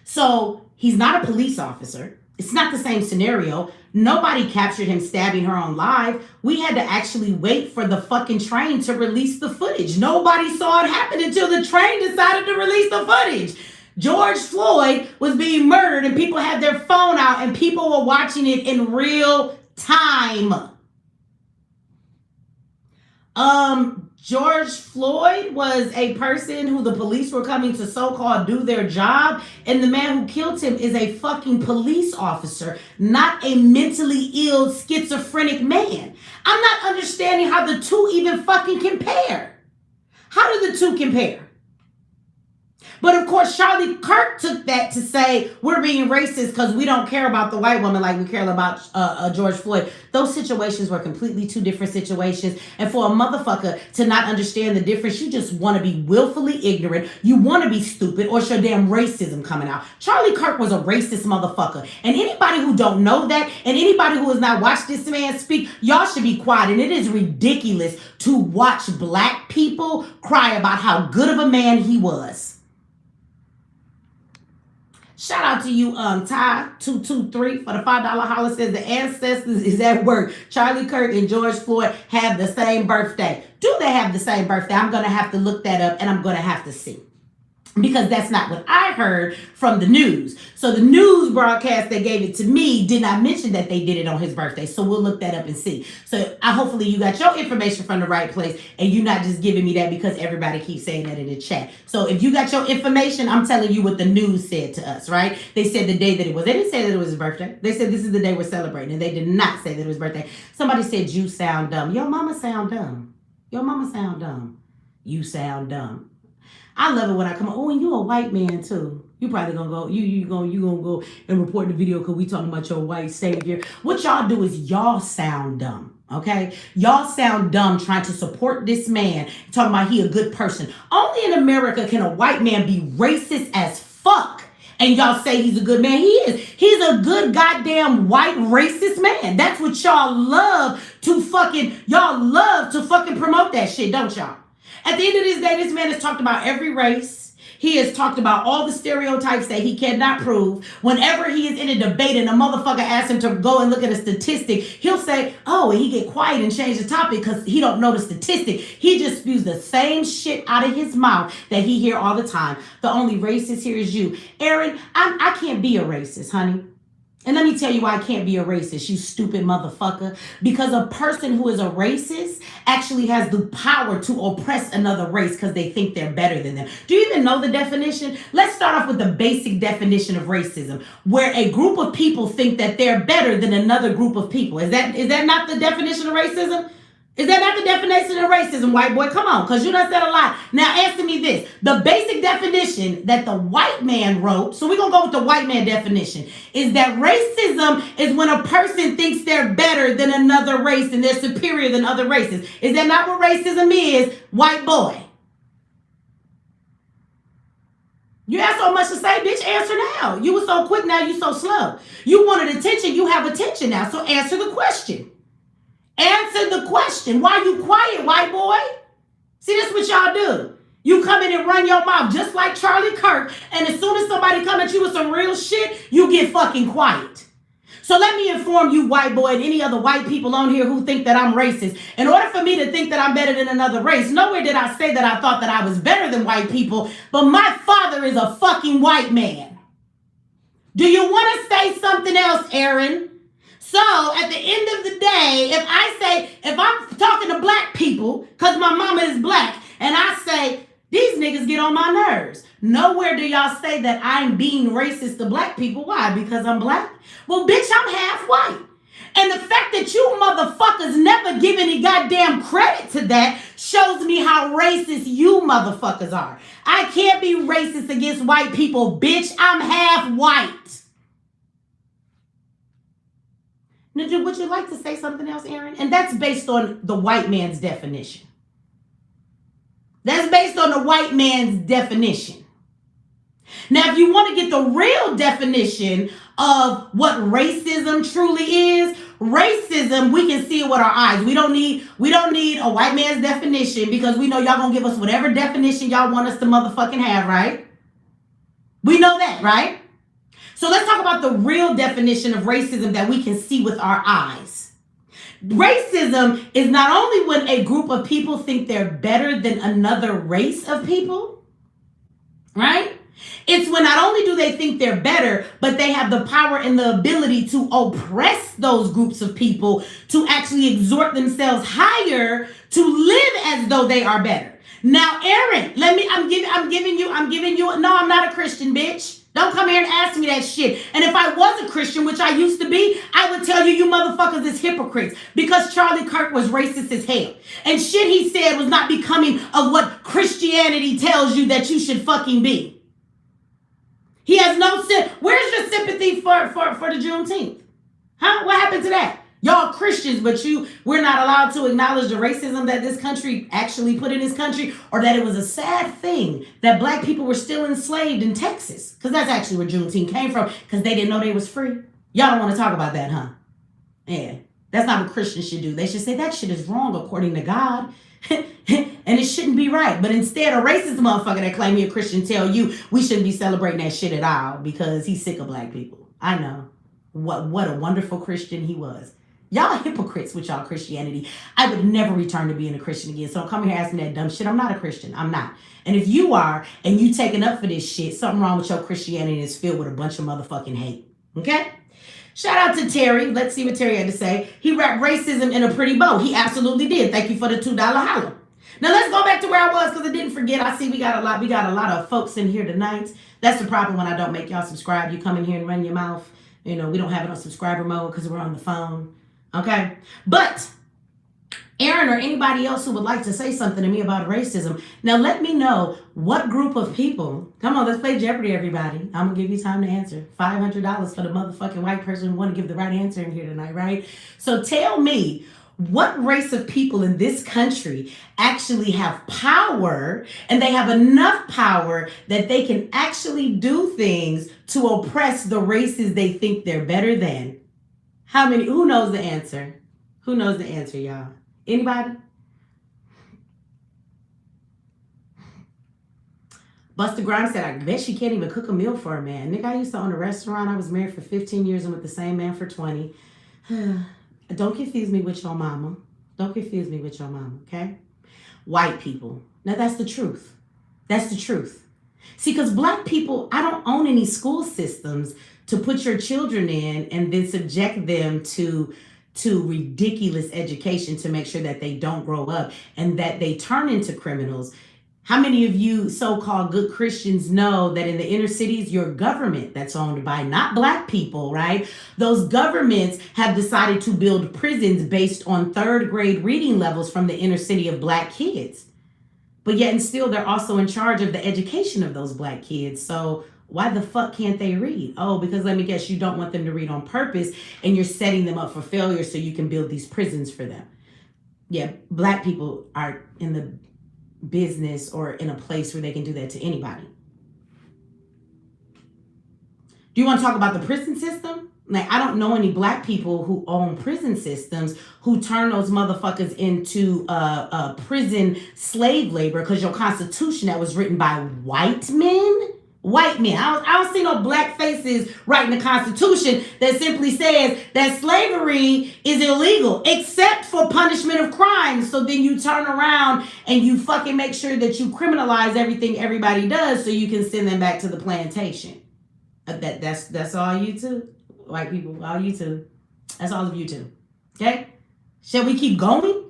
So he's not a police officer. It's not the same scenario. Nobody captured him stabbing her on live. We had to actually wait for the fucking train to release the footage. Nobody saw it happen until the train decided to release the footage. George Floyd was being murdered and people had their phone out and people were watching it in real time. George Floyd was a person who the police were coming to so-called do their job, and the man who killed him is a fucking police officer, not a mentally ill schizophrenic man. I'm not understanding how the two even fucking compare. How do the two compare? But of course, Charlie Kirk took that to say we're being racist because we don't care about the white woman like we care about George Floyd. Those situations were completely two different situations. And for a motherfucker to not understand the difference, you just want to be willfully ignorant. You want to be stupid, or it's your damn racism coming out. Charlie Kirk was a racist motherfucker. And anybody who don't know that, and anybody who has not watched this man speak, y'all should be quiet. And it is ridiculous to watch black people cry about how good of a man he was. Shout out to you, Ty223 for the $5 holler says the ancestors is at work. Charlie Kirk and George Floyd have the same birthday. Do they have the same birthday? I'm going to have to look that up and I'm going to have to see. Because that's not what I heard from the news. So the news broadcast that gave it to me did not mention that they did it on his birthday. So we'll look that up and see. So hopefully you got your information from the right place and you're not just giving me that because everybody keeps saying that in the chat. So if you got your information, I'm telling you what the news said to us, right? They said the day that it was. They didn't say that it was his birthday. They said this is the day we're celebrating. And they did not say that it was his birthday. Somebody said you sound dumb. Your mama sound dumb. Your mama sound dumb. You sound dumb. I love it when I come on. Oh, and you a white man too. You probably gonna go. You gonna go and report the video because we talking about your white savior. What y'all do is y'all sound dumb. Okay, y'all sound dumb trying to support this man, talking about he a good person. Only in America can a white man be racist as fuck. And y'all say he's a good man. He is. He's a good goddamn white racist man. That's what y'all love to fucking promote that shit, don't y'all? At the end of this day, this man has talked about every race. He has talked about all the stereotypes that he cannot prove. Whenever he is in a debate and a motherfucker asks him to go and look at a statistic, he'll say, oh, and he get quiet and change the topic because he don't know the statistic. He just spews the same shit out of his mouth that he hear all the time. The only racist here is you. Aaron, I can't be a racist, honey. And let me tell you why I can't be a racist, you stupid motherfucker. Because a person who is a racist actually has the power to oppress another race because they think they're better than them. Do you even know the definition? Let's start off with the basic definition of racism, where a group of people think that they're better than another group of people. Is that not the definition of racism? Is that not the definition of racism, white boy? Come on, because you done said a lot. Now answer me this. The basic definition that the white man wrote, so we're going to go with the white man definition, is that racism is when a person thinks they're better than another race and they're superior than other races. Is that not what racism is, white boy? You have so much to say, bitch, answer now. You were so quick, now you so slow. You wanted attention, you have attention now, so answer the question. Answer the question. Why you quiet, white boy? See, that's what y'all do. You come in and run your mouth just like Charlie Kirk, and as soon as somebody come at you with some real shit, you get fucking quiet. So let me inform you, white boy, and any other white people on here who think that I'm racist. In order for me to think that I'm better than another race, nowhere did I say that I thought that I was better than white people, but my father is a fucking white man. Do you want to say something else, Aaron? So at the end of the day, if I'm talking to black people, because my mama is black, and I say, these niggas get on my nerves. Nowhere do y'all say that I'm being racist to black people. Why? Because I'm black? Well, bitch, I'm half white. And the fact that you motherfuckers never give any goddamn credit to that shows me how racist you motherfuckers are. I can't be racist against white people, bitch. I'm half white. Now, would you like to say something else, Aaron? And that's based on the white man's definition. That's based on the white man's definition. Now, if you want to get the real definition of what racism truly is, racism, we can see it with our eyes. We don't need a white man's definition because we know y'all gonna give us whatever definition y'all want us to motherfucking have, right? We know that, right? So let's talk about the real definition of racism that we can see with our eyes. Racism is not only when a group of people think they're better than another race of people, right? It's when not only do they think they're better, but they have the power and the ability to oppress those groups of people to actually exhort themselves higher to live as though they are better. Now, Aaron, I'm giving you, no, I'm not a Christian, bitch. Don't come here and ask me that shit. And if I was a Christian, which I used to be, I would tell you, you motherfuckers is hypocrites because Charlie Kirk was racist as hell. And shit he said was not becoming of what Christianity tells you that you should fucking be. He has no where's your sympathy for the Juneteenth? Huh? What happened to that? Y'all Christians, but we're not allowed to acknowledge the racism that this country actually put in this country, or that it was a sad thing that black people were still enslaved in Texas. Because that's actually where Juneteenth came from, because they didn't know they was free. Y'all don't want to talk about that, huh? Yeah. That's not what Christians should do. They should say that shit is wrong according to God. And it shouldn't be right. But instead, a racist motherfucker that claim you're a Christian tell you we shouldn't be celebrating that shit at all because he's sick of black people. I know. What a wonderful Christian he was. Y'all are hypocrites with y'all Christianity. I would never return to being a Christian again. So don't come here asking that dumb shit. I'm not a Christian. I'm not. And if you are, and you taking up for this shit, something wrong with your Christianity is filled with a bunch of motherfucking hate. Okay? Shout out to Terry. Let's see what Terry had to say. He wrapped racism in a pretty bow. He absolutely did. Thank you for the $2 holler. Now let's go back to where I was because I didn't forget. I see we got a lot of folks in here tonight. That's the problem when I don't make y'all subscribe. You come in here and run your mouth. You know, we don't have it on subscriber mode because we're on the phone. Okay? But Aaron or anybody else who would like to say something to me about racism, now let me know what group of people. Come on, let's play Jeopardy, everybody. I'm going to give you time to answer. $500 for the motherfucking white person who want to give the right answer in here tonight, right? So tell me, what race of people in this country actually have power, and they have enough power that they can actually do things to oppress the races they think they're better than? How many? Who knows the answer? Who knows the answer, y'all? Anybody? Buster Grimes said, I bet she can't even cook a meal for a man. Nigga, I used to own a restaurant. I was married for 15 years and with the same man for 20. Don't confuse me with your mama. Don't confuse me with your mama, okay? White people. Now, that's the truth. That's the truth. See, because black people, I don't own any school systems to put your children in and then subject them to ridiculous education to make sure that they don't grow up and that they turn into criminals. How many of you so-called good Christians know that in the inner cities, your government that's owned by not black people, right? Those governments have decided to build prisons based on third grade reading levels from the inner city of black kids. But yet and still, they're also in charge of the education of those black kids. So why the fuck can't they read? Oh, because let me guess, you don't want them to read on purpose and you're setting them up for failure so you can build these prisons for them. Yeah, black people are in the business or in a place where they can do that to anybody. Do you want to talk about the prison system? Like, I don't know any black people who own prison systems who turn those motherfuckers into prison slave labor because your constitution that was written by white men. I don't see no black faces writing the Constitution that simply says that slavery is illegal except for punishment of crime. So then you turn around and you fucking make sure that you criminalize everything everybody does so you can send them back to the plantation. That's all you two, white people, all you two. That's all of you two. Okay? Shall we keep going?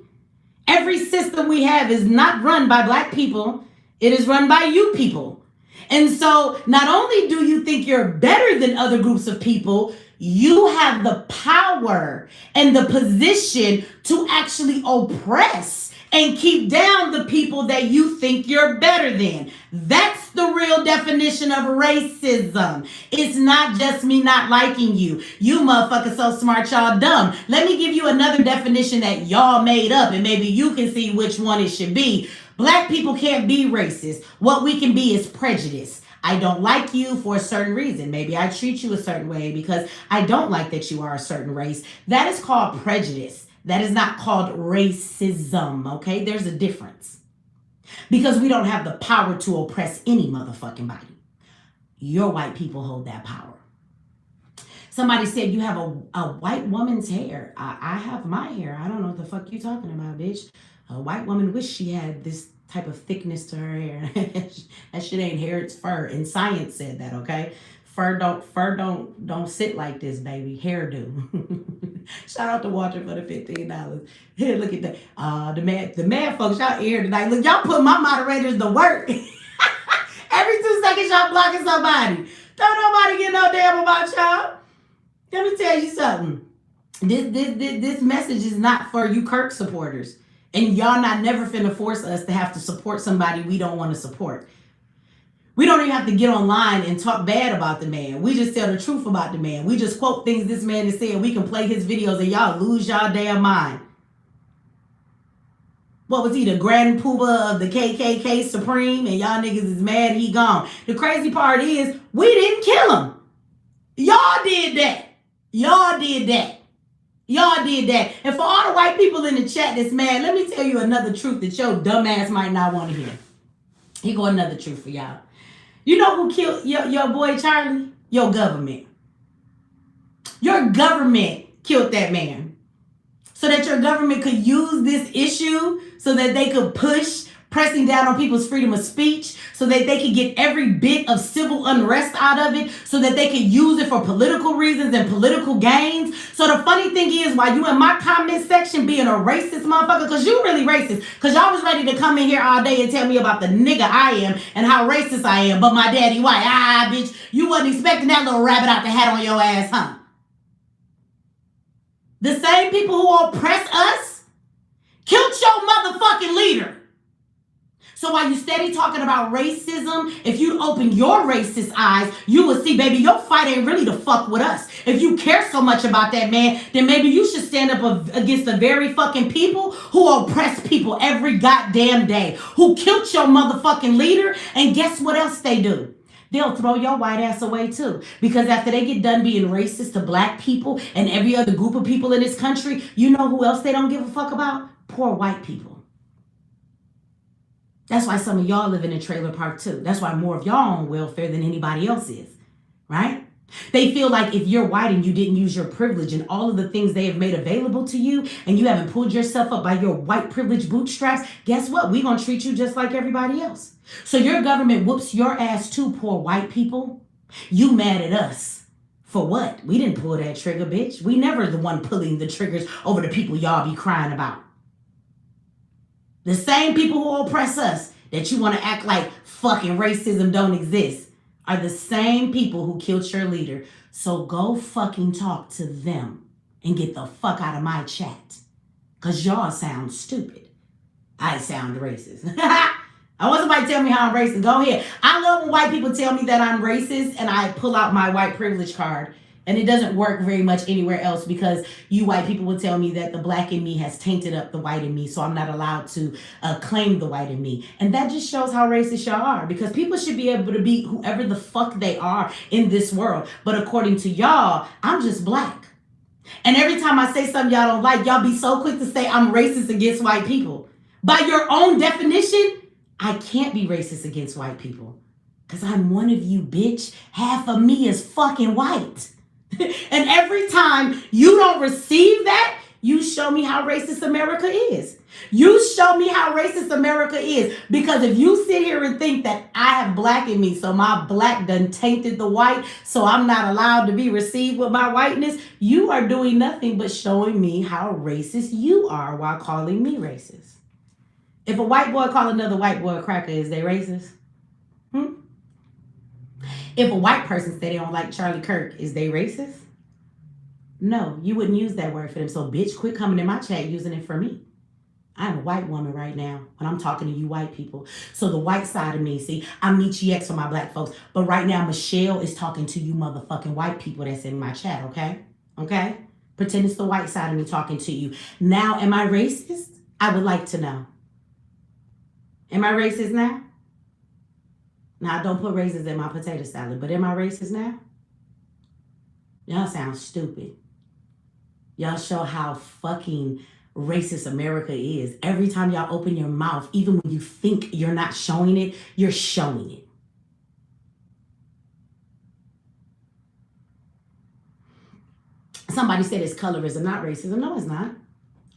Every system we have is not run by black people. It is run by you people. And so not only do you think you're better than other groups of people, you have the power and the position to actually oppress and keep down the people that you think you're better than. That's the real definition of racism. It's not just me not liking you. You motherfuckers so smart, y'all dumb. Let me give you another definition that y'all made up and maybe you can see which one it should be. Black people can't be racist. What we can be is prejudice. I don't like you for a certain reason. Maybe I treat you a certain way because I don't like that you are a certain race. That is called prejudice. That is not called racism, okay? There's a difference. Because we don't have the power to oppress any motherfucking body. Your white people hold that power. Somebody said you have a white woman's hair. I have my hair. I don't know what the fuck you talking about, bitch. A white woman wish she had this type of thickness to her hair. That shit ain't hair, it's fur. And science said that, okay? Fur don't sit like this, baby. Hair do. Shout out to Walter for the $15. Here, look at that. The man folks, y'all here tonight. Look, y'all put my moderators to work. Every 2 seconds y'all blocking somebody. Don't nobody get no damn about y'all. Let me tell you something. This message is not for you Kirk supporters. And y'all not never finna force us to have to support somebody we don't want to support. We don't even have to get online and talk bad about the man. We just tell the truth about the man. We just quote things this man is saying. We can play his videos and y'all lose y'all damn mind. What was he, the grand poobah of the KKK Supreme? And y'all niggas is mad he gone. The crazy part is we didn't kill him. Y'all did that. Y'all did that. Y'all did that. And for all the white people in the chat that's mad, let me tell you another truth that your dumb ass might not want to hear. Here go another truth for y'all. You know who killed your boy Charlie? Your government. Your government killed that man. So that your government could use this issue so that they could push pressing down on people's freedom of speech, so that they could get every bit of civil unrest out of it, so that they could use it for political reasons and political gains. So the funny thing is, while you in my comment section being a racist motherfucker, because you really racist, because y'all was ready to come in here all day and tell me about the nigga I am and how racist I am, but my daddy white. Bitch, you wasn't expecting that little rabbit out the hat on your ass, huh? The same people who oppress us killed your motherfucking leader. So while you steady talking about racism, if you open your racist eyes, you will see, baby, your fight ain't really to fuck with us. If you care so much about that man, then maybe you should stand up against the very fucking people who oppress people every goddamn day, who killed your motherfucking leader. And guess what else they do? They'll throw your white ass away too. Because after they get done being racist to black people and every other group of people in this country, you know who else they don't give a fuck about? Poor white people. That's why some of y'all live in a trailer park too. That's why more of y'all on welfare than anybody else is, right? They feel like if you're white and you didn't use your privilege and all of the things they have made available to you and you haven't pulled yourself up by your white privilege bootstraps, guess what? We're going to treat you just like everybody else. So your government whoops your ass too, poor white people. You mad at us. For what? We didn't pull that trigger, bitch. We never the one pulling the triggers over the people y'all be crying about. The same people who oppress us that you want to act like fucking racism don't exist are the same people who killed your leader. So go fucking talk to them and get the fuck out of my chat. Because y'all sound stupid. I sound racist. I want somebody to tell me how I'm racist. Go ahead. I love when white people tell me that I'm racist and I pull out my white privilege card. And it doesn't work very much anywhere else because you white people will tell me that the black in me has tainted up the white in me, so I'm not allowed to claim the white in me. And that just shows how racist y'all are, because people should be able to be whoever the fuck they are in this world. But according to y'all, I'm just black. And every time I say something y'all don't like, y'all be so quick to say I'm racist against white people. By your own definition, I can't be racist against white people because I'm one of you, bitch. Half of me is fucking white. And every time you don't receive that, you show me how racist America is. You show me how racist America is. Because if you sit here and think that I have black in me, so my black done tainted the white, so I'm not allowed to be received with my whiteness, you are doing nothing but showing me how racist you are while calling me racist. If a white boy call another white boy a cracker, is they racist? If a white person say they don't like Charlie Kirk, is they racist? No, you wouldn't use that word for them. So bitch, quit coming in my chat using it for me. I'm a white woman right now when I'm talking to you white people. So the white side of me, see, I'm Mechee X for my black folks. But right now, Michelle is talking to you motherfucking white people that's in my chat, okay? Okay? Pretend it's the white side of me talking to you. Now, am I racist? I would like to know. Am I racist now? Now, don't put raisins in my potato salad, but am I racist now? Y'all sound stupid. Y'all show how fucking racist America is. Every time y'all open your mouth, even when you think you're not showing it, you're showing it. Somebody said it's colorism, not racism. No, it's not.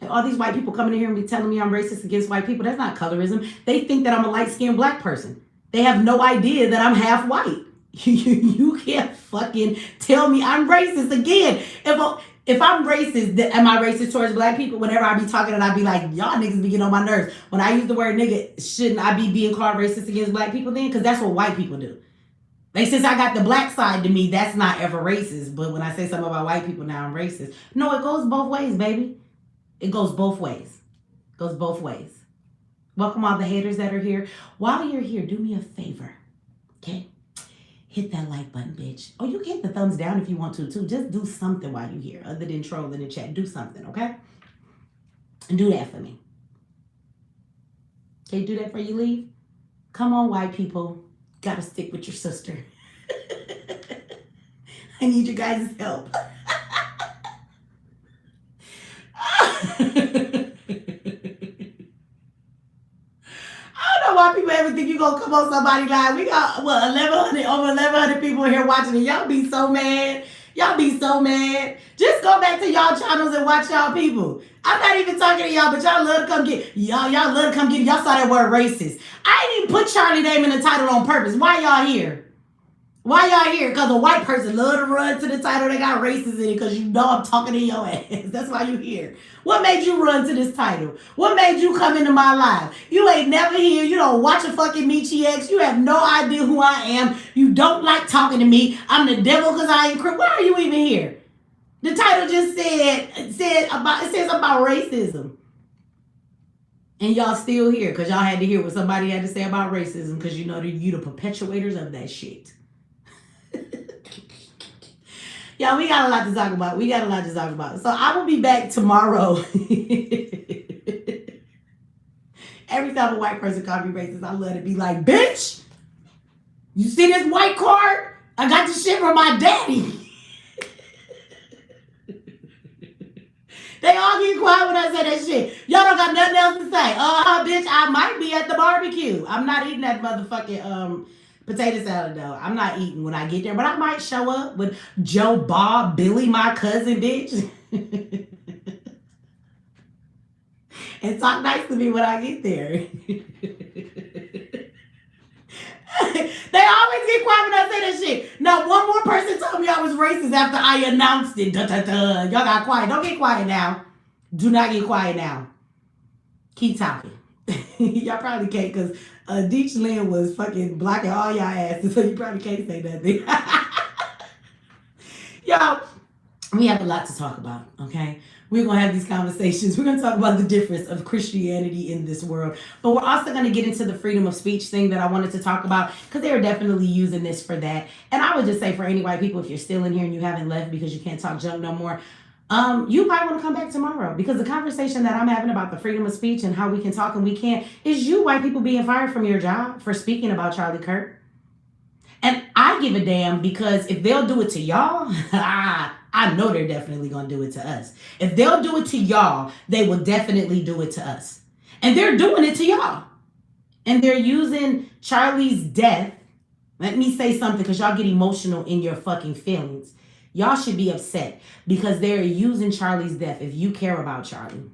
All these white people coming in here and be telling me I'm racist against white people. That's not colorism. They think that I'm a light-skinned black person. They have no idea that I'm half white. You can't fucking tell me I'm racist again. If I'm racist, am I racist towards black people? Whenever I be talking and I be like, y'all niggas be getting on my nerves. When I use the word nigga, shouldn't I be being called racist against black people then? Because that's what white people do. Like, since I got the black side to me, that's not ever racist. But when I say something about white people, now I'm racist. No, it goes both ways, baby. It goes both ways. It goes both ways. Welcome all the haters that are here. While you're here, do me a favor, okay? Hit that like button, bitch. Oh, you can hit the thumbs down if you want to, too. Just do something while you're here, other than troll in the chat. Do something, okay? And do that for me. Okay, do that before you leave? Come on, white people. Gotta stick with your sister. I need you guys' help. Why people ever think you gonna come on somebody's live? We got what, over 1,100 people here watching, and y'all be so mad. Y'all be so mad. Just go back to y'all channels and watch y'all people. I'm not even talking to y'all, but y'all love to come get y'all love to come get. Y'all saw that word racist. I ain't even put Charlie name in the title on purpose. Why y'all here? Why y'all here? Because a white person love to run to the title. They got racist in it because you know I'm talking to your ass. That's why you here. What made you run to this title? What made you come into my live? You ain't never here. You don't watch a fucking Mechee X. You have no idea who I am. You don't like talking to me. I'm the devil because I ain't Kirk. Why are you even here? The title just says about racism. And y'all still here because y'all had to hear what somebody had to say about racism because you know you the perpetuators of that shit. Y'all, we got a lot to talk about. So I will be back tomorrow. Every time a white person calls me racist, I love to be like, bitch, you see this white card? I got this shit from my daddy. They all get quiet when I say that shit. Y'all don't got nothing else to say. Bitch, I might be at the barbecue. I'm not eating that motherfucking potato salad though. I'm not eating when I get there, but I might show up with Joe, Bob, Billy, my cousin, bitch. And talk nice to me when I get there. They always get quiet when I say that shit. Now, one more person told me I was racist after I announced it. Duh, duh, duh. Y'all got quiet. Don't get quiet now. Do not get quiet now. Keep talking. Y'all probably can't because Deech Lynn was fucking blocking all y'all asses, so you probably can't say nothing. Y'all, we have a lot to talk about, okay? We're going to have these conversations. We're going to talk about the difference of Christianity in this world. But we're also going to get into the freedom of speech thing that I wanted to talk about, because they're definitely using this for that. And I would just say for any white people, if you're still in here and you haven't left because you can't talk junk no more, you might want to come back tomorrow, because the conversation that I'm having about the freedom of speech and how we can talk and we can't is you white people being fired from your job for speaking about Charlie Kirk. And I give a damn, because if they'll do it to y'all, I know they're definitely going to do it to us. If they'll do it to y'all, they will definitely do it to us. And they're doing it to y'all. And they're using Charlie's death. Let me say something, because y'all get emotional in your fucking feelings. Y'all should be upset, because they're using Charlie's death. If you care about Charlie,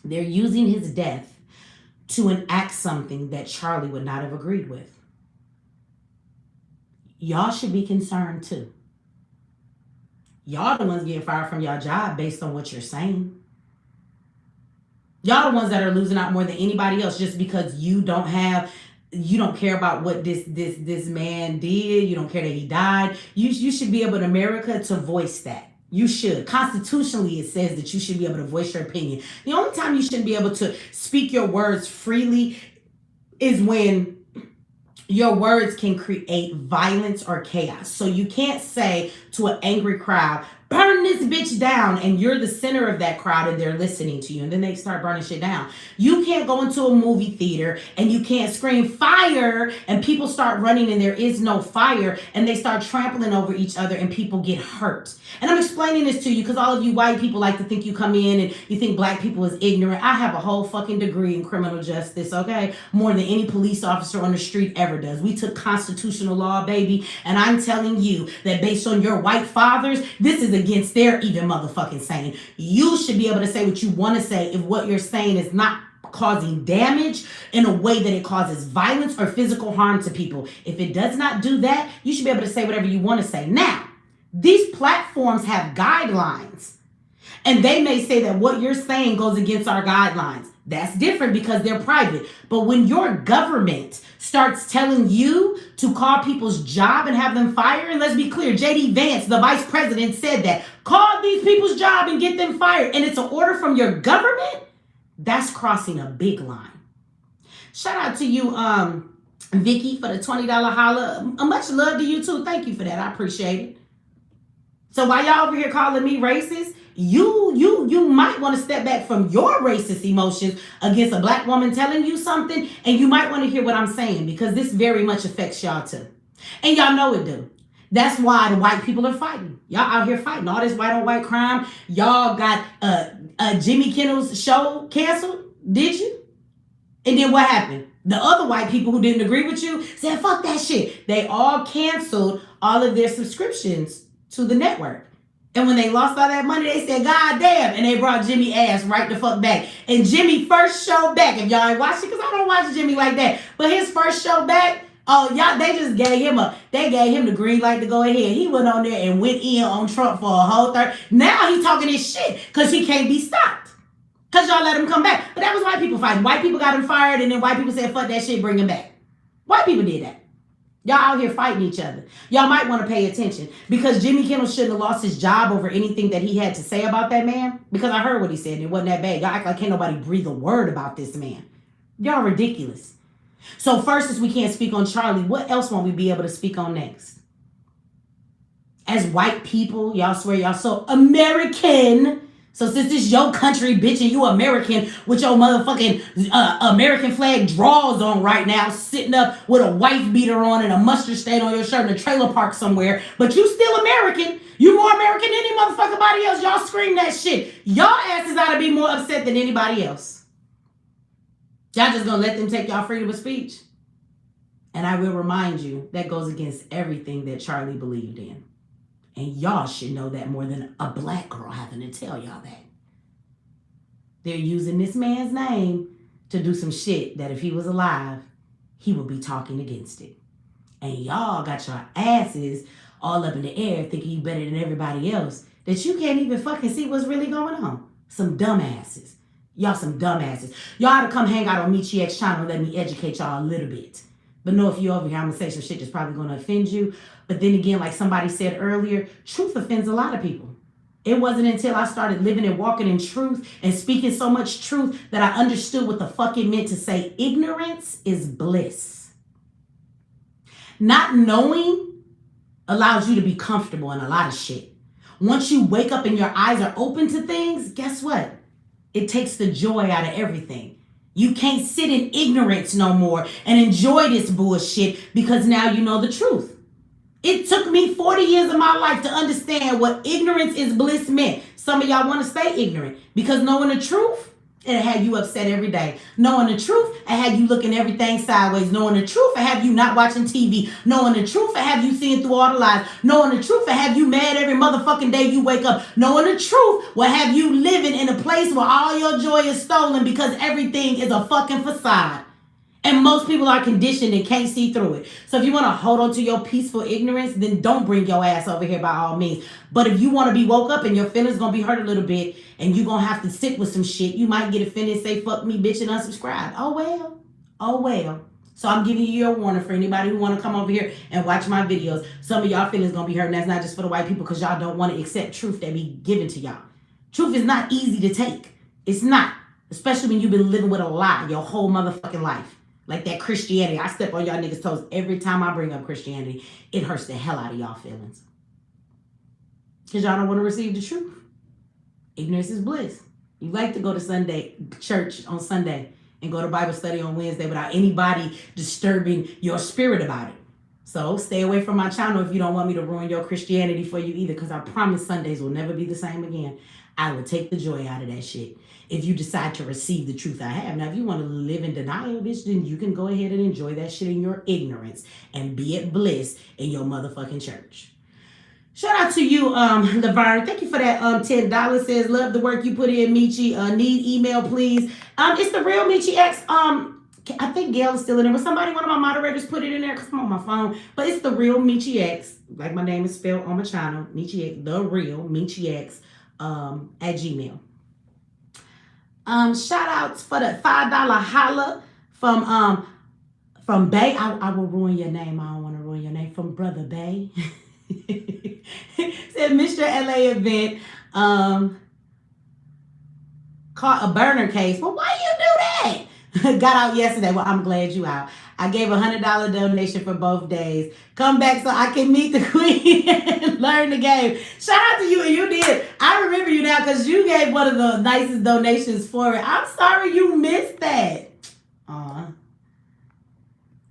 they're using his death to enact something that Charlie would not have agreed with. Y'all should be concerned too. Y'all the ones getting fired from y'all job based on what you're saying. Y'all the ones that are losing out more than anybody else, just because you don't care about what this man did. You don't care that he died. You should be able in America to voice that. You should. Constitutionally, it says that you should be able to voice your opinion. The only time you shouldn't be able to speak your words freely is when your words can create violence or chaos. So you can't say to an angry crowd, burn this bitch down, and you're the center of that crowd and they're listening to you, and then they start burning shit down. You can't go into a movie theater and you can't scream fire and people start running and there is no fire and they start trampling over each other and people get hurt. And I'm explaining this to you because all of you white people like to think you come in and you think black people is ignorant. I have a whole fucking degree in criminal justice, okay? More than any police officer on the street ever does. We took constitutional law, baby, and I'm telling you that based on your white fathers, this is against their even motherfucking saying. You should be able to say what you want to say if what you're saying is not causing damage in a way that it causes violence or physical harm to people. If it does not do that, you should be able to say whatever you want to say. Now, these platforms have guidelines, and they may say that what you're saying goes against our guidelines. That's different because they're private. But when your government starts telling you to call people's job and have them fired, and let's be clear, J.D. Vance, the vice president, said that, call these people's job and get them fired, and it's an order from your government, that's crossing a big line. Shout out to you, Vicky, for the $20 holla. Much love to you too. Thank you for that. I appreciate it. So while y'all over here calling me racist, you might want to step back from your racist emotions against a black woman telling you something, and you might want to hear what I'm saying, because this very much affects y'all too. And y'all know it do. That's why the white people are fighting. Y'all out here fighting all this white on white crime. Y'all got Jimmy Kimmel's show canceled, did you? And then what happened? The other white people who didn't agree with you said, fuck that shit. They all canceled all of their subscriptions to the network. And when they lost all that money, they said, God damn. And they brought Jimmy ass right the fuck back. And Jimmy first show back, if y'all ain't watched it, because I don't watch Jimmy like that, but his first show back, oh, y'all, they just gave him the green light to go ahead. He went on there and went in on Trump for a whole third. Now he talking his shit because he can't be stopped. Because y'all let him come back. But that was white people fighting. White people got him fired, and then white people said, fuck that shit, bring him back. White people did that. Y'all out here fighting each other. Y'all might want to pay attention, because Jimmy Kimmel shouldn't have lost his job over anything that he had to say about that man, because I heard what he said and it wasn't that bad. Y'all act like can't nobody breathe a word about this man. Y'all ridiculous. So first is we can't speak on Charlie. What else won't we be able to speak on next? As white people, y'all swear y'all so American. So since this your country, bitch, and you American with your motherfucking American flag draws on right now, sitting up with a wife beater on and a mustard stain on your shirt in a trailer park somewhere, but you still American. You more American than any motherfucking body else. Y'all scream that shit. Y'all asses ought to be more upset than anybody else. Y'all just gonna let them take y'all freedom of speech? And I will remind you, that goes against everything that Charlie believed in. And y'all should know that more than a black girl having to tell y'all that. They're using this man's name to do some shit that if he was alive, he would be talking against it. And y'all got your asses all up in the air thinking you better than everybody else, that you can't even fucking see what's really going on. Some dumbasses. Y'all some dumbasses. Y'all ought to come hang out on Mechee X channel and let me educate y'all a little bit. But no, if you're over here, I'm going to say some shit that's probably going to offend you. But then again, like somebody said earlier, truth offends a lot of people. It wasn't until I started living and walking in truth and speaking so much truth that I understood what the fuck it meant to say ignorance is bliss. Not knowing allows you to be comfortable in a lot of shit. Once you wake up and your eyes are open to things, guess what? It takes the joy out of everything. You can't sit in ignorance no more and enjoy this bullshit because now you know the truth. It took me 40 years of my life to understand what ignorance is bliss meant. Some of y'all want to stay ignorant because knowing the truth, it had you upset every day. Knowing the truth, it had you looking everything sideways. Knowing the truth, it have you not watching TV. Knowing the truth, it have you seeing through all the lies. Knowing the truth, it have you mad every motherfucking day you wake up. Knowing the truth will have you living in a place where all your joy is stolen because everything is a fucking facade. And most people are conditioned and can't see through it. So if you want to hold on to your peaceful ignorance, then don't bring your ass over here by all means. But if you want to be woke up and your feelings going to be hurt a little bit and you're going to have to sit with some shit, you might get offended and say, fuck me, bitch, and unsubscribe. Oh, well. Oh, well. So I'm giving you your warning for anybody who want to come over here and watch my videos. Some of y'all feelings going to be hurt, and that's not just for the white people because y'all don't want to accept truth that be given to y'all. Truth is not easy to take. It's not. Especially when you've been living with a lie your whole motherfucking life. Like that Christianity. I step on y'all niggas' toes every time I bring up Christianity. It hurts the hell out of y'all feelings. Because y'all don't want to receive the truth. Ignorance is bliss. You like to go to Sunday church on Sunday and go to Bible study on Wednesday without anybody disturbing your spirit about it. So stay away from my channel if you don't want me to ruin your Christianity for you either. Because I promise Sundays will never be the same again. I will take the joy out of that shit if you decide to receive the truth I have. Now, if you want to live in denial, bitch, then you can go ahead and enjoy that shit in your ignorance and be at bliss in your motherfucking church. Shout out to you, Laverne. Thank you for that $10. Says, love the work you put in, Mechee. Need email, please. It's the real Mechee X. I think Gail is still in there, but somebody, one of my moderators, put it in there because I'm on my phone. But it's the real Mechee X. Like my name is spelled on my channel. Mechee X, the real Mechee X at Gmail. Shout outs for the $5 holla from Bay. I will ruin your name. I don't want to ruin your name. From Brother Bay. Said Mr. LA event caught a burner case. Well, why you do that? Got out yesterday. Well, I'm glad you out. I gave $100 donation for both days. Come back so I can meet the queen and learn the game. Shout out to you, and you did. I remember you now because you gave one of the nicest donations for it. I'm sorry you missed that.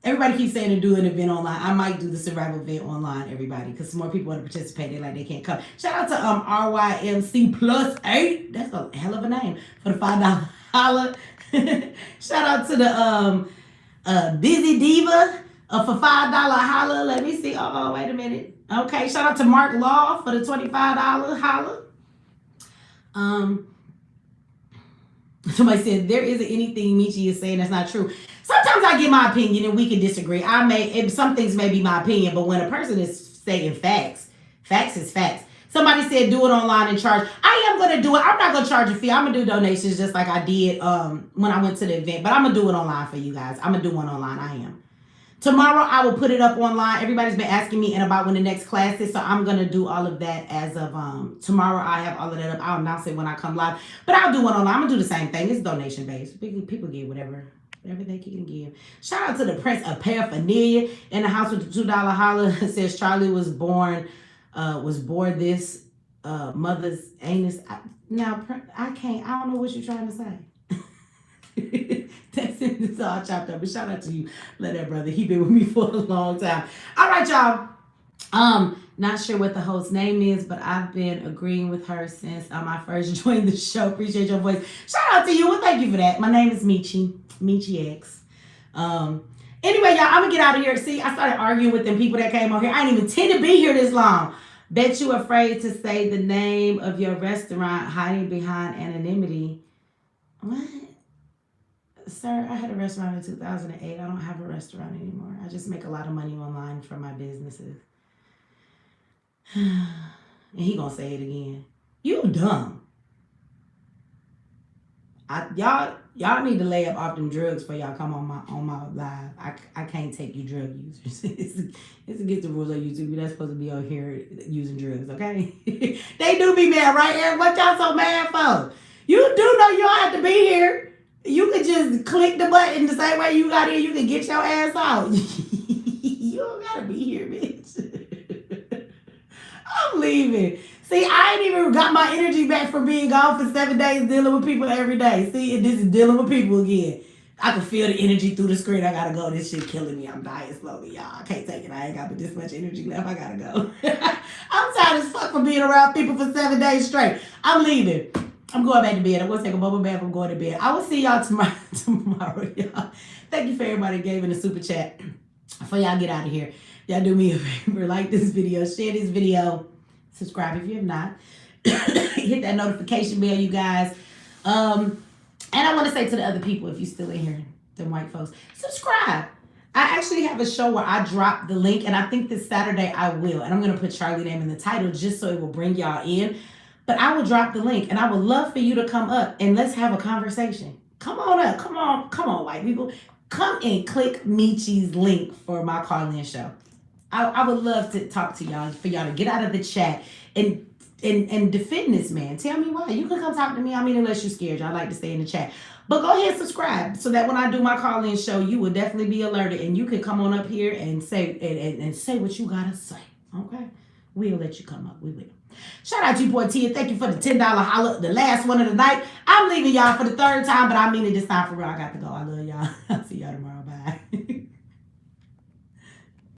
Everybody keeps saying to do an event online. I might do the survival event online, everybody, because more people want to participate. They're like they can't come. Shout out to RYMC plus 8. That's a hell of a name for the $5 holla. Shout out to the Busy Diva for $5 holla. Let me see. Oh, wait a minute. Okay. Shout out to Mark Law for the $25 holla. Somebody said there isn't anything Mechee is saying that's not true. Sometimes I give my opinion and we can disagree. Some things may be my opinion, but when a person is saying facts, facts is facts. Somebody said do it online and charge. I am going to do it. I'm not going to charge a fee. I'm going to do donations just like I did when I went to the event. But I'm going to do it online for you guys. I'm going to do one online. I am. Tomorrow, I will put it up online. Everybody's been asking me about when the next class is. So I'm going to do all of that as of tomorrow. I have all of that up. I'll announce it when I come live. But I'll do one online. I'm going to do the same thing. It's donation based. People give whatever they can give. Shout out to the Prince of Paraphernalia in the house with the $2 holla. It says Charlie was born this mother's anus. I don't know what you're trying to say. That's it. It's all chopped up. But shout out to you. Love that brother. He been with me for a long time. All right, y'all. Not sure what the host's name is, but I've been agreeing with her since I first joined the show. Appreciate your voice. Shout out to you. Well, thank you for that. My name is Mechee X. Anyway, y'all, I'm gonna get out of here. See, I started arguing with them people that came on here. I didn't even intend to be here this long. Bet you afraid to say the name of your restaurant, hiding behind anonymity. What? Sir, I had a restaurant in 2008. I don't have a restaurant anymore. I just make a lot of money online from my businesses. And he gonna say it again. You dumb. Y'all need to lay up off them drugs before y'all come on my live. I can't take you drug users. It's against the rules of YouTube. You're not supposed to be out here using drugs, okay? They do be mad, right, Eric? What y'all so mad for? You do know you don't have to be here. You can just click the button the same way you got here. You can get your ass out. You don't gotta be here, bitch. I'm leaving. See, I ain't even got my energy back from being gone for 7 days dealing with people every day. See, and this is dealing with people again. I can feel the energy through the screen. I gotta go. This shit killing me. I'm dying slowly, y'all. I can't take it. I ain't got this much energy left. I gotta go. I'm tired as fuck from being around people for 7 days straight. I'm leaving. I'm going back to bed. I'm gonna take a bubble bath. I'm going to bed. I will see y'all tomorrow, y'all. Thank you for everybody that gave in the super chat. Before y'all get out of here, y'all do me a favor. Like this video. Share this video. Subscribe if you have not. Hit that notification bell, you guys. And I want to say to the other people, if you're still in here, them white folks, subscribe. I actually have a show where I drop the link, and I think this Saturday I will. And I'm going to put Charlie name in the title just so it will bring y'all in. But I will drop the link, and I would love for you to come up and let's have a conversation. Come on up. Come on, white people. Come and click Mechee's link for my call-in show. I would love to talk to y'all, for y'all to get out of the chat and defend this man. Tell me why. You can come talk to me. I mean, unless you're scared. Y'all like to stay in the chat. But go ahead and subscribe so that when I do my call-in show, you will definitely be alerted and you can come on up here and say and say what you gotta say. Okay? We'll let you come up. We will. Shout out to you, boy Tia. Thank you for the $10 holla, the last one of the night. I'm leaving y'all for the third time, but I mean it this time for real. I got to go. I love y'all. I'll see y'all tomorrow.